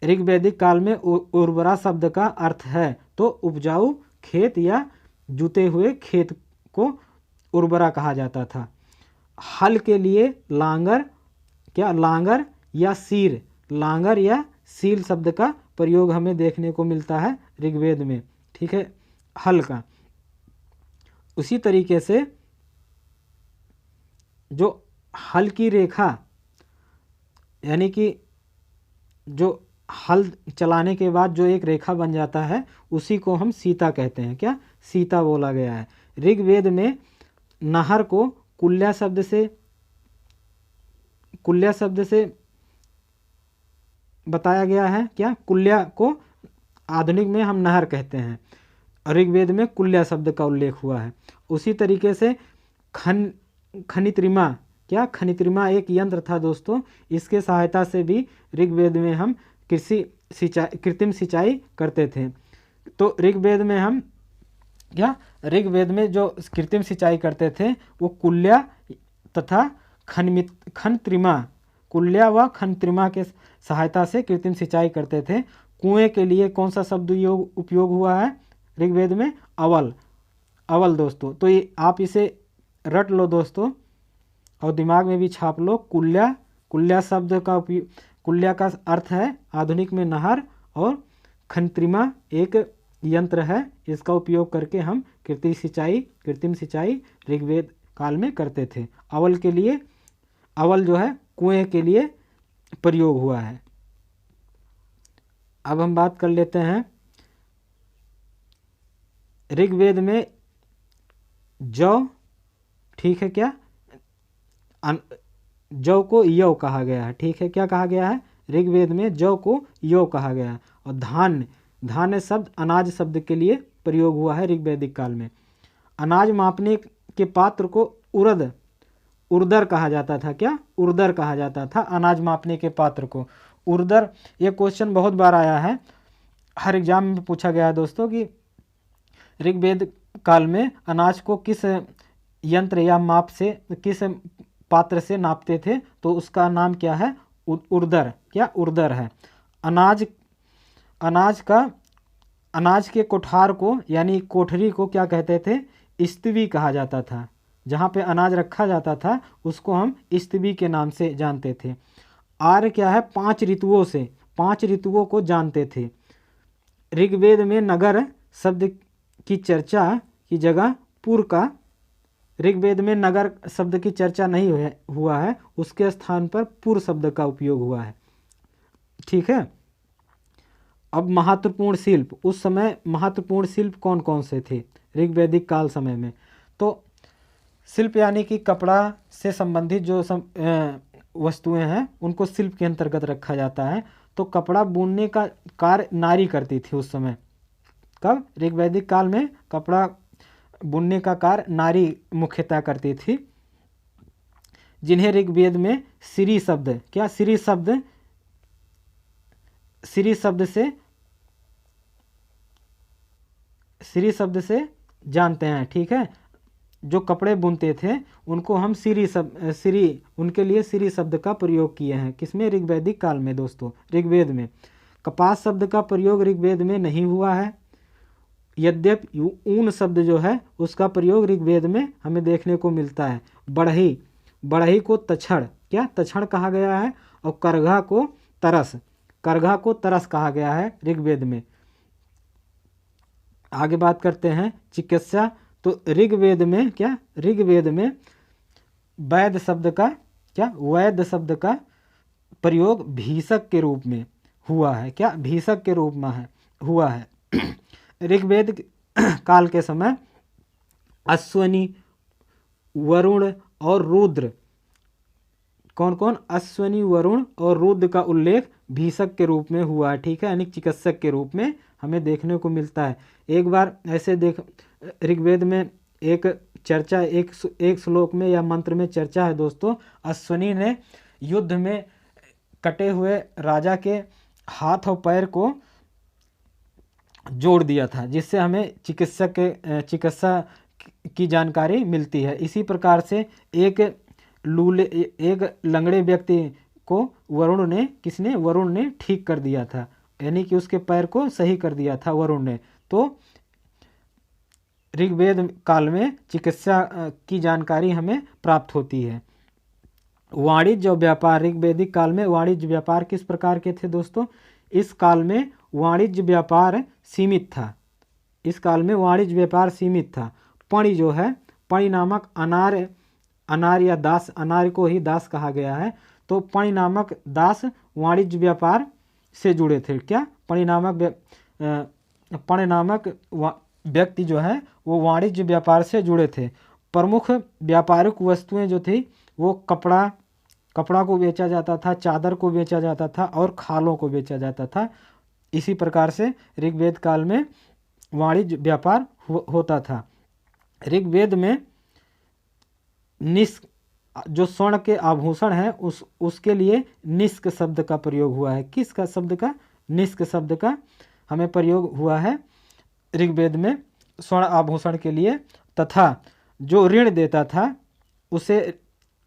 ऋग्वैदिक काल में उर्वरा शब्द का अर्थ है, तो उपजाऊ खेत या जुते हुए खेत को उर्वरा कहा जाता था। हल के लिए लांगर, क्या लांगर या सीर, लांगर या सील शब्द का प्रयोग हमें देखने को मिलता है ऋग्वेद में, ठीक है, हल का। उसी तरीके से जो हल की रेखा, यानी कि जो हल चलाने के बाद जो एक रेखा बन जाता है उसी को हम सीता कहते हैं, क्या सीता बोला गया है। ऋग्वेद में नहर को कुल्या शब्द से बताया गया है, क्या कुल्या को आधुनिक में हम नहर कहते हैं, ऋग्वेद में कुल्या शब्द का उल्लेख हुआ है। उसी तरीके से खनित्रिमा, क्या खनित्रिमा एक यंत्र था दोस्तों, इसके सहायता से भी ऋग्वेद में हम कृत्रिम सिंचाई करते थे। तो ऋग्वेद में हम क्या, ऋग्वेद में जो कृत्रिम सिंचाई करते थे वो कुल्या तथा खनित्रिमा, कुल्या व खनित्रिमा के सहायता से कृत्रिम सिंचाई करते थे। कुएं के लिए कौन सा शब्द उपयोग हुआ है ऋग्वेद में, अवल, अवल दोस्तों। तो ये आप इसे रट लो दोस्तों और दिमाग में भी छाप लो। कुल्या शब्द का उपयोग, कुल्या का अर्थ है आधुनिक में नहर, और खनित्रिमा एक यंत्र है, इसका उपयोग करके हम कृत्रिम सिंचाई ऋग्वेद काल में करते थे। अवल के लिए, अवल जो है कुएं के लिए प्रयोग हुआ है। अब हम बात कर लेते हैं ऋग्वेद में जौ, ठीक है, क्या जौ को यौ कहा गया है, ठीक है, क्या कहा गया है ऋग्वेद में जौ को यौ कहा गया है। और धान्य शब्द अनाज शब्द के लिए प्रयोग हुआ है ऋग्वैदिक काल में। अनाज मापने के पात्र को उर्दर कहा जाता था, क्या उर्दर कहा जाता था अनाज मापने के पात्र को, उर्दर। ये क्वेश्चन बहुत बार आया है, हर एग्जाम में पूछा गया है दोस्तों कि ऋग्वेद काल में अनाज को किस यंत्र या माप से, किस पात्र से नापते थे, तो उसका नाम क्या है, उर्दर, क्या उर्दर है। अनाज के कोठार को यानी कोठरी को क्या कहते थे, स्तवी कहा जाता था। जहाँ पे अनाज रखा जाता था उसको हम स्तवी के नाम से जानते थे। आर्य क्या है, 5 ऋतुओं को जानते थे। ऋग्वेद में नगर शब्द की चर्चा की जगह पुर का, ऋग्वेद में नगर शब्द की चर्चा नहीं हुआ है, उसके स्थान पर पुर शब्द का उपयोग हुआ है, ठीक है। अब महत्वपूर्ण शिल्प, उस समय महत्वपूर्ण शिल्प कौन कौन से थे ऋग्वैदिक काल समय में, तो शिल्प यानी कि कपड़ा से संबंधित जो वस्तुएं हैं उनको शिल्प के अंतर्गत रखा जाता है। तो कपड़ा बुनने का कार्य नारी करती थी उस समय, कब ऋग्वैदिक काल में कपड़ा बुनने का कार्य नारी मुख्यतः करती थी, जिन्हें ऋग्वेद में सिरी शब्द, क्या सिरी शब्द से जानते हैं, ठीक है। जो कपड़े बुनते थे उनको हम उनके लिए सिरी शब्द का प्रयोग किए हैं, किसमें, ऋग्वैदिक काल में दोस्तों, ऋग्वेद में। कपास शब्द का प्रयोग ऋग्वेद में नहीं हुआ है, यद्यपि ऊन शब्द जो है उसका प्रयोग ऋग्वेद में हमें देखने को मिलता है। बढ़ई को तछड़, क्या तछड़ कहा गया है, और करघा को तरस कहा गया है ऋग्वेद में। आगे बात करते हैं चिकित्सा। तो ऋग्वेद में क्या, ऋग्वेद में वैद्य शब्द का प्रयोग भीषक के रूप में हुआ है, क्या भीषक के रूप में हुआ है। ऋग्वेद काल के समय अश्वनी, वरुण और रुद्र कौन कौन, अश्वनी, वरुण और रुद्र का उल्लेख भीषक के रूप में हुआ है, ठीक है, यानी चिकित्सक के रूप में हमें देखने को मिलता है। एक बार ऐसे देख, ऋग्वेद में एक चर्चा, एक श्लोक में या मंत्र में चर्चा है दोस्तों, अश्वनी ने युद्ध में कटे हुए राजा के हाथ और पैर को जोड़ दिया था, जिससे हमें चिकित्सा की जानकारी मिलती है। इसी प्रकार से एक लंगड़े व्यक्ति को वरुण ने ठीक कर दिया था, यानी कि उसके पैर को सही कर दिया था वरुण ने। तो ऋग्वेद काल में चिकित्सा की जानकारी हमें प्राप्त होती है। वाणिज्य और व्यापार, ऋग्वेदिक काल में वाणिज्य व्यापार किस प्रकार के थे दोस्तों? इस काल में वाणिज्य व्यापार सीमित था। इस काल में वाणिज्य व्यापार सीमित था। पणि जो है, पणि नामक अनार या दास, अनार को ही दास कहा गया है, तो पणि नामक दास वाणिज्य व्यापार से जुड़े थे। क्या? पणि नामक व्यक्ति जो है वो वाणिज्य व्यापार से जुड़े थे। प्रमुख व्यापारिक वस्तुएं जो थी वो कपड़ा को बेचा जाता था, चादर को बेचा जाता था और खालों को बेचा जाता था। इसी प्रकार से ऋग्वेद काल में वाणिज्य व्यापार होता था। ऋग्वेद में जो स्वर्ण के आभूषण हैं उसके लिए निष्क शब्द का प्रयोग हुआ है। किसका शब्द का? निष्क शब्द का हमें प्रयोग हुआ है ऋग्वेद में स्वर्ण आभूषण के लिए। तथा जो ऋण देता था उसे,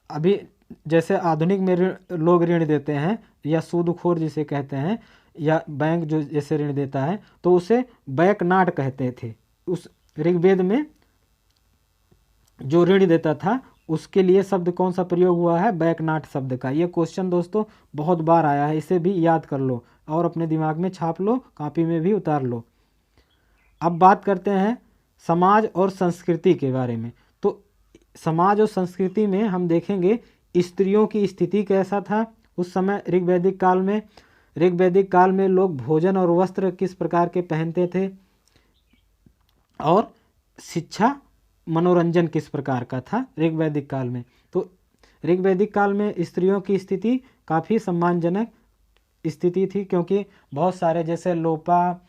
अभी जैसे आधुनिक में लोग ऋण देते हैं या सूदखोर जिसे कहते हैं, या बैंक जो जैसे ऋण देता है तो उसे बैकनाट कहते थे। उस ऋग्वेद में जो ऋण देता था उसके लिए शब्द कौन सा प्रयोग हुआ है? बैकनाट शब्द का। ये क्वेश्चन दोस्तों बहुत बार आया है, इसे भी याद कर लो और अपने दिमाग में छाप लो, कॉपी में भी उतार लो। अब बात करते हैं समाज और संस्कृति के बारे में। तो समाज और संस्कृति में हम देखेंगे स्त्रियों की स्थिति कैसा था उस समय ऋग्वैदिक काल में। ऋग्वैदिक काल में लोग भोजन और वस्त्र किस प्रकार के पहनते थे, और शिक्षा मनोरंजन किस प्रकार का था ऋग्वैदिक काल में। तो ऋग्वैदिक काल में स्त्रियों की स्थिति काफ़ी सम्मानजनक स्थिति थी, क्योंकि बहुत सारे जैसे लोपा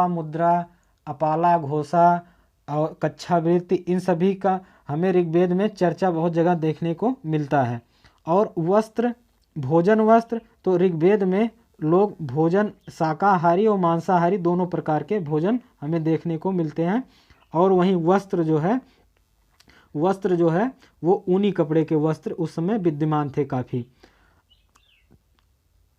मुद्रा, अपाला, घोषा और कच्छावृत्ति, इन सभी का हमें ऋग्वेद में चर्चा बहुत जगह देखने को मिलता है। और वस्त्र, भोजन वस्त्र, तो ऋग्वेद में लोग भोजन शाकाहारी और मांसाहारी दोनों प्रकार के भोजन हमें देखने को मिलते हैं। और वहीं वस्त्र जो है वो ऊनी कपड़े के वस्त्र उस समय विद्यमान थे काफ़ी।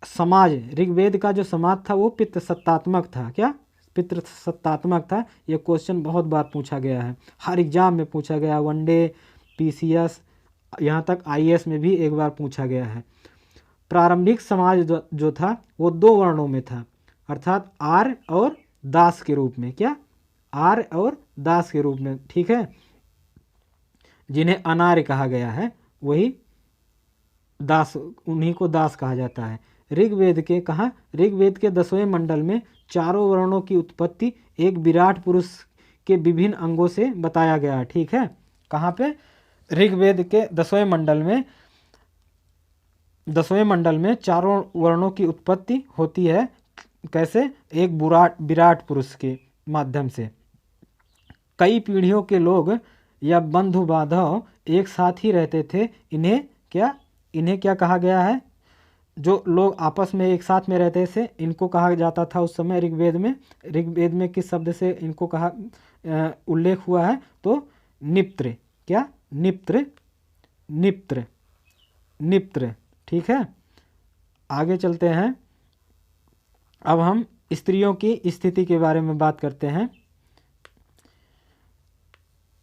समाज, ऋग्वेद का जो समाज था वो पितृसत्तात्मक था। क्या? पितृसत्तात्मक था। ये क्वेश्चन बहुत बार पूछा गया है, हर एग्जाम में पूछा गया, वनडे, पीसीएस, यहाँ तक आईएएस में भी एक बार पूछा गया है। प्रारंभिक समाज जो था वो 2 वर्णों में था, अर्थात आर्य और दास के रूप में। क्या? आर्य और दास के रूप में, ठीक है, जिन्हें अनार्य कहा गया है वही दास, उन्हीं को दास कहा जाता है। ऋग्वेद के 10वें मंडल में चारों वर्णों की उत्पत्ति एक विराट पुरुष के विभिन्न अंगों से बताया गया है, ठीक है। कहाँ पे? ऋग्वेद के 10वें मंडल में चारों वर्णों की उत्पत्ति होती है। कैसे? एक विराट पुरुष के माध्यम से। कई पीढ़ियों के लोग या बंधु बांधव एक साथ ही रहते थे। इन्हें क्या कहा गया है? जो लोग आपस में एक साथ में रहते थे इनको कहा जाता था उस समय ऋग्वेद में किस शब्द से इनको उल्लेख हुआ है? तो निप्त्र। क्या? निप्त्र, ठीक है। आगे चलते हैं। अब हम स्त्रियों की स्थिति के बारे में बात करते हैं।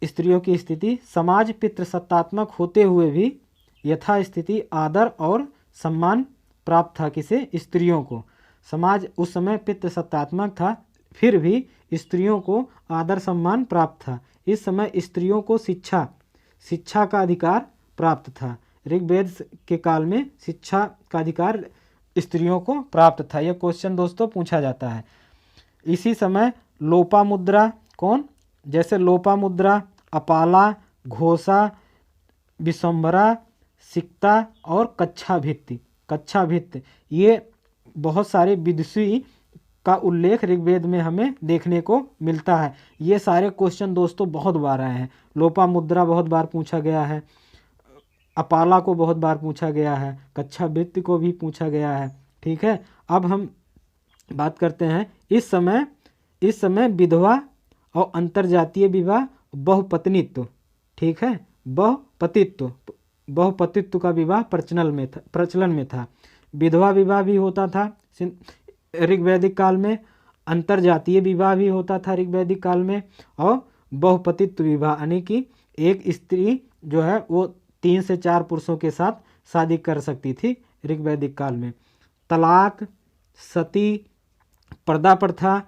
स्त्रियों की स्थिति, समाज पितृसत्तात्मक होते हुए भी यथास्थिति आदर और सम्मान प्राप्त था। किसे? स्त्रियों को। समाज उस समय पितृसत्तात्मक था, फिर भी स्त्रियों को आदर सम्मान प्राप्त था। इस समय स्त्रियों को शिक्षा का अधिकार प्राप्त था। ऋग्वेद के काल में शिक्षा का अधिकार स्त्रियों को प्राप्त था। यह क्वेश्चन दोस्तों पूछा जाता है। इसी समय लोपामुद्रा, कौन? जैसे लोपामुद्रा, अपाला, घोषा, विश्वम्भरा, सिक्ता और कच्छा भित्ति। कच्छा भित्त, ये बहुत सारे विदुषी का उल्लेख ऋग्वेद में हमें देखने को मिलता है। ये सारे क्वेश्चन दोस्तों बहुत बार आए हैं। लोपामुद्रा बहुत बार पूछा गया है, अपाला को बहुत बार पूछा गया है, कच्छा भित्ति को भी पूछा गया है। ठीक है, अब हम बात करते हैं इस समय विधवा और अंतरजातीय विवाह, बहुपत्नित्व। ठीक है, बहुपतित्व का विवाह प्रचलन में था। विधवा विवाह भी होता था ऋग्वैदिक काल में, अंतरजातीय विवाह भी होता था ऋग्वैदिक काल में, और बहुपतित्व विवाह यानी कि एक स्त्री जो है वो 3 से 4 पुरुषों के साथ शादी कर सकती थी ऋग्वैदिक काल में। तलाक, सती, पर्दा प्रथा,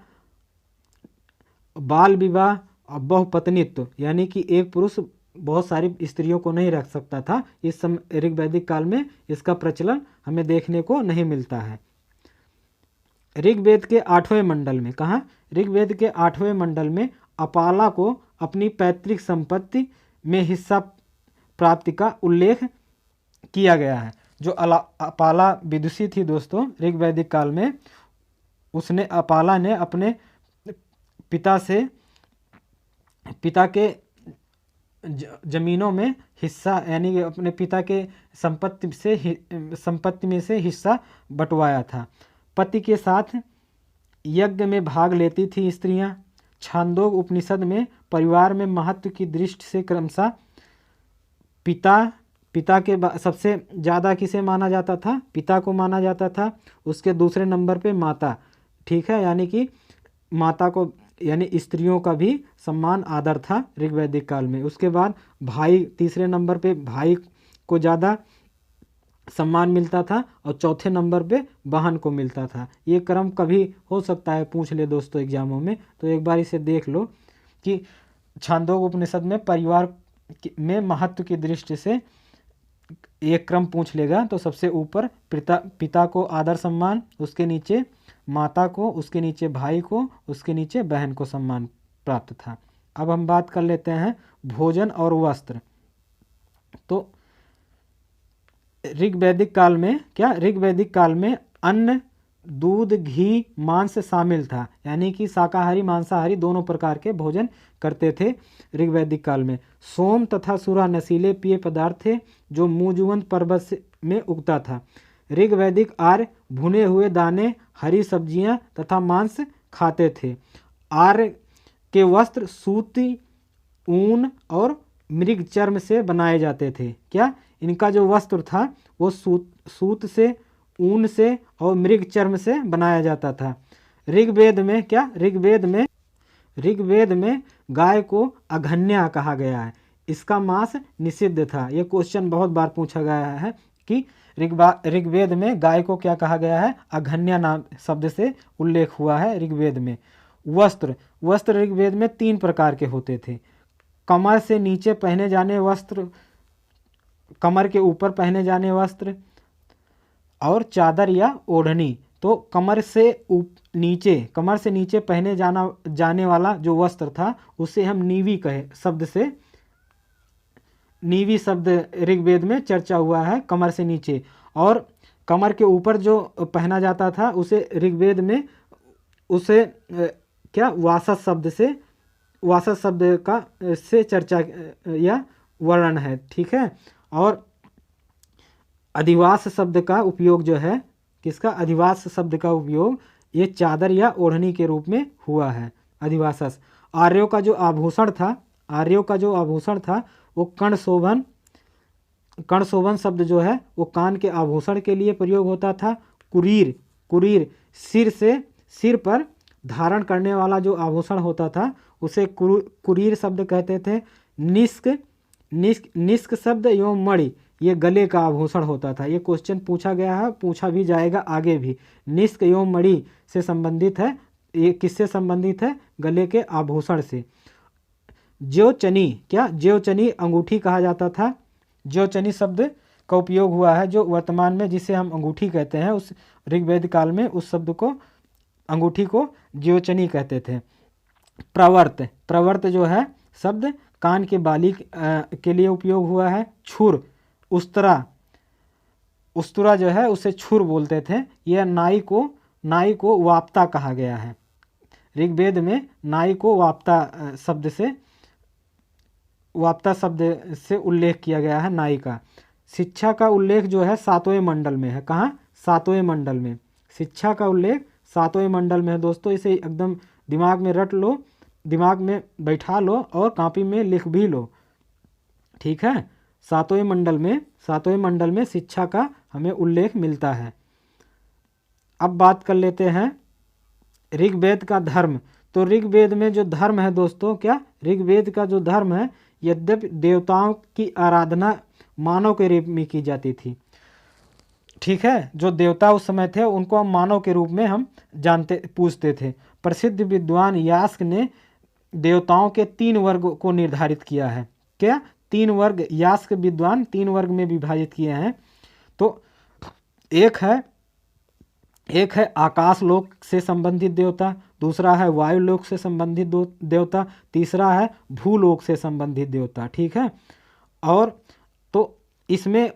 बाल विवाह और बहुपत्नित्व यानी कि एक पुरुष बहुत सारी स्त्रियों को नहीं रख सकता था। इस समय ऋग्वैदिक काल में इसका प्रचलन हमें देखने को नहीं मिलता है। ऋग्वेद के 8वें मंडल में, कहाँ, ऋग्वेद के 8वें मंडल में अपाला को अपनी पैतृक संपत्ति में हिस्सा प्राप्ति का उल्लेख किया गया है। जो अपाला विदुषी थी दोस्तों ऋग्वैदिक काल में, अपाला ने अपने पिता के जमीनों में हिस्सा यानी अपने पिता के संपत्ति में से हिस्सा बंटवाया था। पति के साथ यज्ञ में भाग लेती थी स्त्रियां। छांदोग उपनिषद में परिवार में महत्व की दृष्टि से क्रमशः पिता के सबसे ज़्यादा किसे माना जाता था, पिता को माना जाता था। उसके दूसरे नंबर पे माता। ठीक है, यानी कि माता को यानी स्त्रियों का भी सम्मान आदर था ऋग्वैदिक काल में। उसके बाद भाई, तीसरे नंबर पे भाई को ज़्यादा सम्मान मिलता था, और चौथे नंबर पे बहन को मिलता था। ये क्रम कभी हो सकता है पूछ ले दोस्तों एग्जामों में, तो एक बार इसे देख लो कि छांदोग उपनिषद में परिवार में महत्व की दृष्टि से एक क्रम पूछ लेगा तो सबसे ऊपर पिता को आदर सम्मान, उसके नीचे माता को, उसके नीचे भाई को, उसके नीचे बहन को सम्मान प्राप्त था। अब हम बात कर लेते हैं भोजन और वस्त्र। तो ऋग्वैदिक काल में अन्न, दूध, घी, मांस शामिल था, यानी कि शाकाहारी मांसाहारी दोनों प्रकार के भोजन करते थे ऋग्वैदिक काल में। सोम तथा सुरा नशीले पेय पदार्थ थे जो मूंजवंत पर्वत में उगता था। ऋग्वैदिक आर्य भुने हुए दाने, हरी सब्जियां तथा मांस खाते थे। आर्य के वस्त्र सूती, ऊन और मृग चर्म से बनाए जाते थे। क्या, इनका जो वस्त्र था वो सूत से, ऊन से और मृग चर्म से बनाया जाता था। ऋग्वेद में गाय को अघन्या कहा गया है। इसका मांस निषिद्ध था। ये क्वेश्चन बहुत बार पूछा गया है कि ऋग्वेद में गाय को क्या कहा गया है, अघन्या नाम शब्द से उल्लेख हुआ है ऋग्वेद में। वस्त्र ऋग्वेद में 3 प्रकार के होते थे। कमर से नीचे पहने जाने वस्त्र, कमर के ऊपर पहने जाने वस्त्र, और चादर या ओढ़नी। तो कमर से नीचे पहने जाने वाला जो वस्त्र था उसे हम नीवी नीवी शब्द ऋग्वेद में चर्चा हुआ है कमर से नीचे। और कमर के ऊपर जो पहना जाता था उसे ऋग्वेद में वासस शब्द का से चर्चा या वर्णन है। ठीक है, और अधिवास शब्द का उपयोग जो है, किसका, अधिवास शब्द का उपयोग ये चादर या ओढ़नी के रूप में हुआ है, अधिवासस। आर्यों का जो आभूषण था वो कर्णशोभन शब्द जो है वो कान के आभूषण के लिए प्रयोग होता था। कुरीर सिर पर धारण करने वाला जो आभूषण होता था उसे कुरीर शब्द कहते थे। निष्क शब्द एवं मणि ये गले का आभूषण होता था। ये क्वेश्चन पूछा गया है, पूछा भी जाएगा आगे भी। निष्क एवं मणि से संबंधित है। ये किससे संबंधित है, गले के आभूषण से। ज्योचनी अंगूठी कहा जाता था। ज्योचनी शब्द का उपयोग हुआ है जो वर्तमान में जिसे हम अंगूठी कहते हैं, उस ऋग्वेद काल में उस शब्द को, अंगूठी को ज्योचनी कहते थे। प्रवर्त जो है शब्द कान के बाली के लिए उपयोग हुआ है। उस्तरा जो है उसे छुर बोलते थे। यह नाई को वाप्ता कहा गया है। ऋग्वेद में नाई को वाप्ता शब्द से उल्लेख किया गया है नाई का। शिक्षा का उल्लेख जो है 7वें मंडल में है। कहाँ? 7वें मंडल में शिक्षा का उल्लेख 7वें मंडल में है दोस्तों। इसे एकदम दिमाग में रट लो, दिमाग में बैठा लो और कॉपी में लिख भी लो, ठीक है। 7वें मंडल में शिक्षा का हमें उल्लेख मिलता है। अब बात कर लेते हैं ऋग्वेद का धर्म। तो ऋग्वेद में जो धर्म है दोस्तों, क्या ऋग्वेद का जो धर्म है, यद्यपि देवताओं की आराधना मानव के रूप में की जाती थी, ठीक है। जो देवता उस समय थे उनको हम मानव के रूप में हम पूजते थे। प्रसिद्ध विद्वान यास्क ने देवताओं के 3 वर्ग को निर्धारित किया है। क्या? 3 वर्ग यास्क विद्वान 3 वर्ग में विभाजित किए हैं। तो एक है आकाश लोक से संबंधित देवता, दूसरा है वायु लोक से संबंधित देवता, तीसरा है भूलोक से संबंधित देवता, ठीक है। और तो इसमें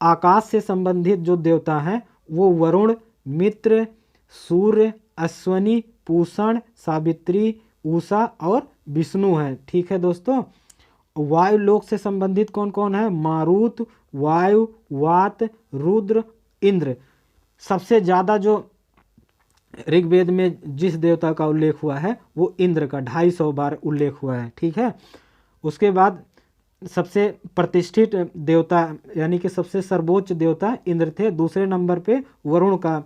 आकाश से संबंधित जो देवता हैं वो वरुण, मित्र, सूर्य, अश्वनी, पूषण, सावित्री, उषा और विष्णु हैं, ठीक है दोस्तों। वायु लोक से संबंधित कौन कौन है? मारुत, वायु, वात, रुद्र, इंद्र। सबसे ज़्यादा जो ऋग्वेद में जिस देवता का उल्लेख हुआ है वो इंद्र का 250 बार उल्लेख हुआ है, ठीक है। उसके बाद सबसे प्रतिष्ठित देवता यानी कि सबसे सर्वोच्च देवता इंद्र थे। दूसरे नंबर पे वरुण का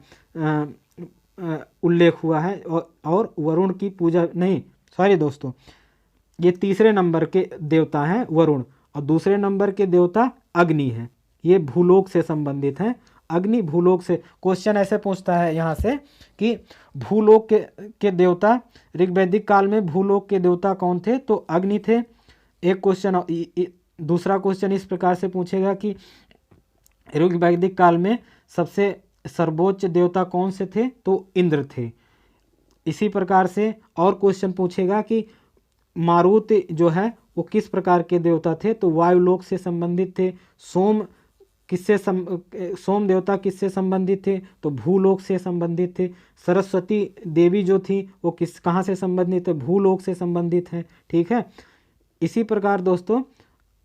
उल्लेख हुआ है और वरुण की पूजा नहीं, सॉरी दोस्तों, ये तीसरे नंबर के देवता हैं वरुण, और दूसरे नंबर के देवता अग्नि हैं। ये भूलोक से संबंधित हैं। अग्नि भूलोक से क्वेश्चन ऐसे पूछता है यहाँ से कि भूलोक के देवता ऋग्वैदिक काल में भूलोक के देवता कौन थे? तो अग्नि थे। एक क्वेश्चन, दूसरा क्वेश्चन इस प्रकार से पूछेगा कि ऋग्वैदिक काल में सबसे सर्वोच्च देवता कौन से थे? तो इंद्र थे। इसी प्रकार से और क्वेश्चन पूछेगा कि मारुत जो है वो किस प्रकार के देवता थे? तो वायुलोक से संबंधित थे। सोम देवता किससे संबंधित थे? तो भूलोक से संबंधित थे। सरस्वती देवी जो थी वो कहाँ से संबंधित है? भूलोक से संबंधित है, ठीक है। इसी प्रकार दोस्तों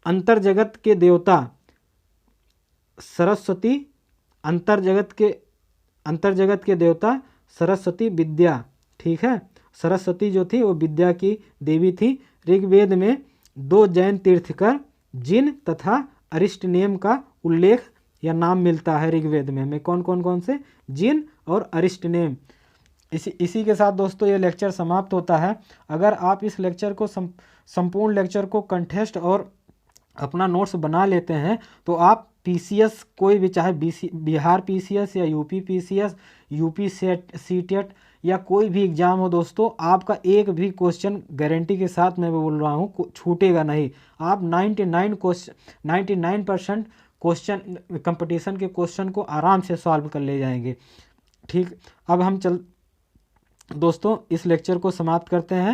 अंतर्जगत के देवता सरस्वती, अंतर्जगत के देवता सरस्वती विद्या, ठीक है। सरस्वती जो थी वो विद्या की देवी थी। ऋग्वेद में 2 जैन तीर्थकर जिन तथा अरिष्टनेम का उल्लेख या नाम मिलता है ऋग्वेद में। हमें कौन से? जिन और अरिष्टनेम। इसी के साथ दोस्तों ये लेक्चर समाप्त होता है। अगर आप इस लेक्चर को संपूर्ण लेक्चर को कंटेस्ट और अपना नोट्स बना लेते हैं तो आप पीसीएस कोई भी, चाहे बिहार पीसीएस या यूपी पीसीएस, यूपी सीटेट या कोई भी एग्ज़ाम हो दोस्तों, आपका एक भी क्वेश्चन गारंटी के साथ मैं बोल रहा हूँ छूटेगा नहीं। आप 99% क्वेश्चन कंपटीशन के क्वेश्चन को आराम से सॉल्व कर ले जाएंगे, ठीक। अब हम दोस्तों इस लेक्चर को समाप्त करते हैं।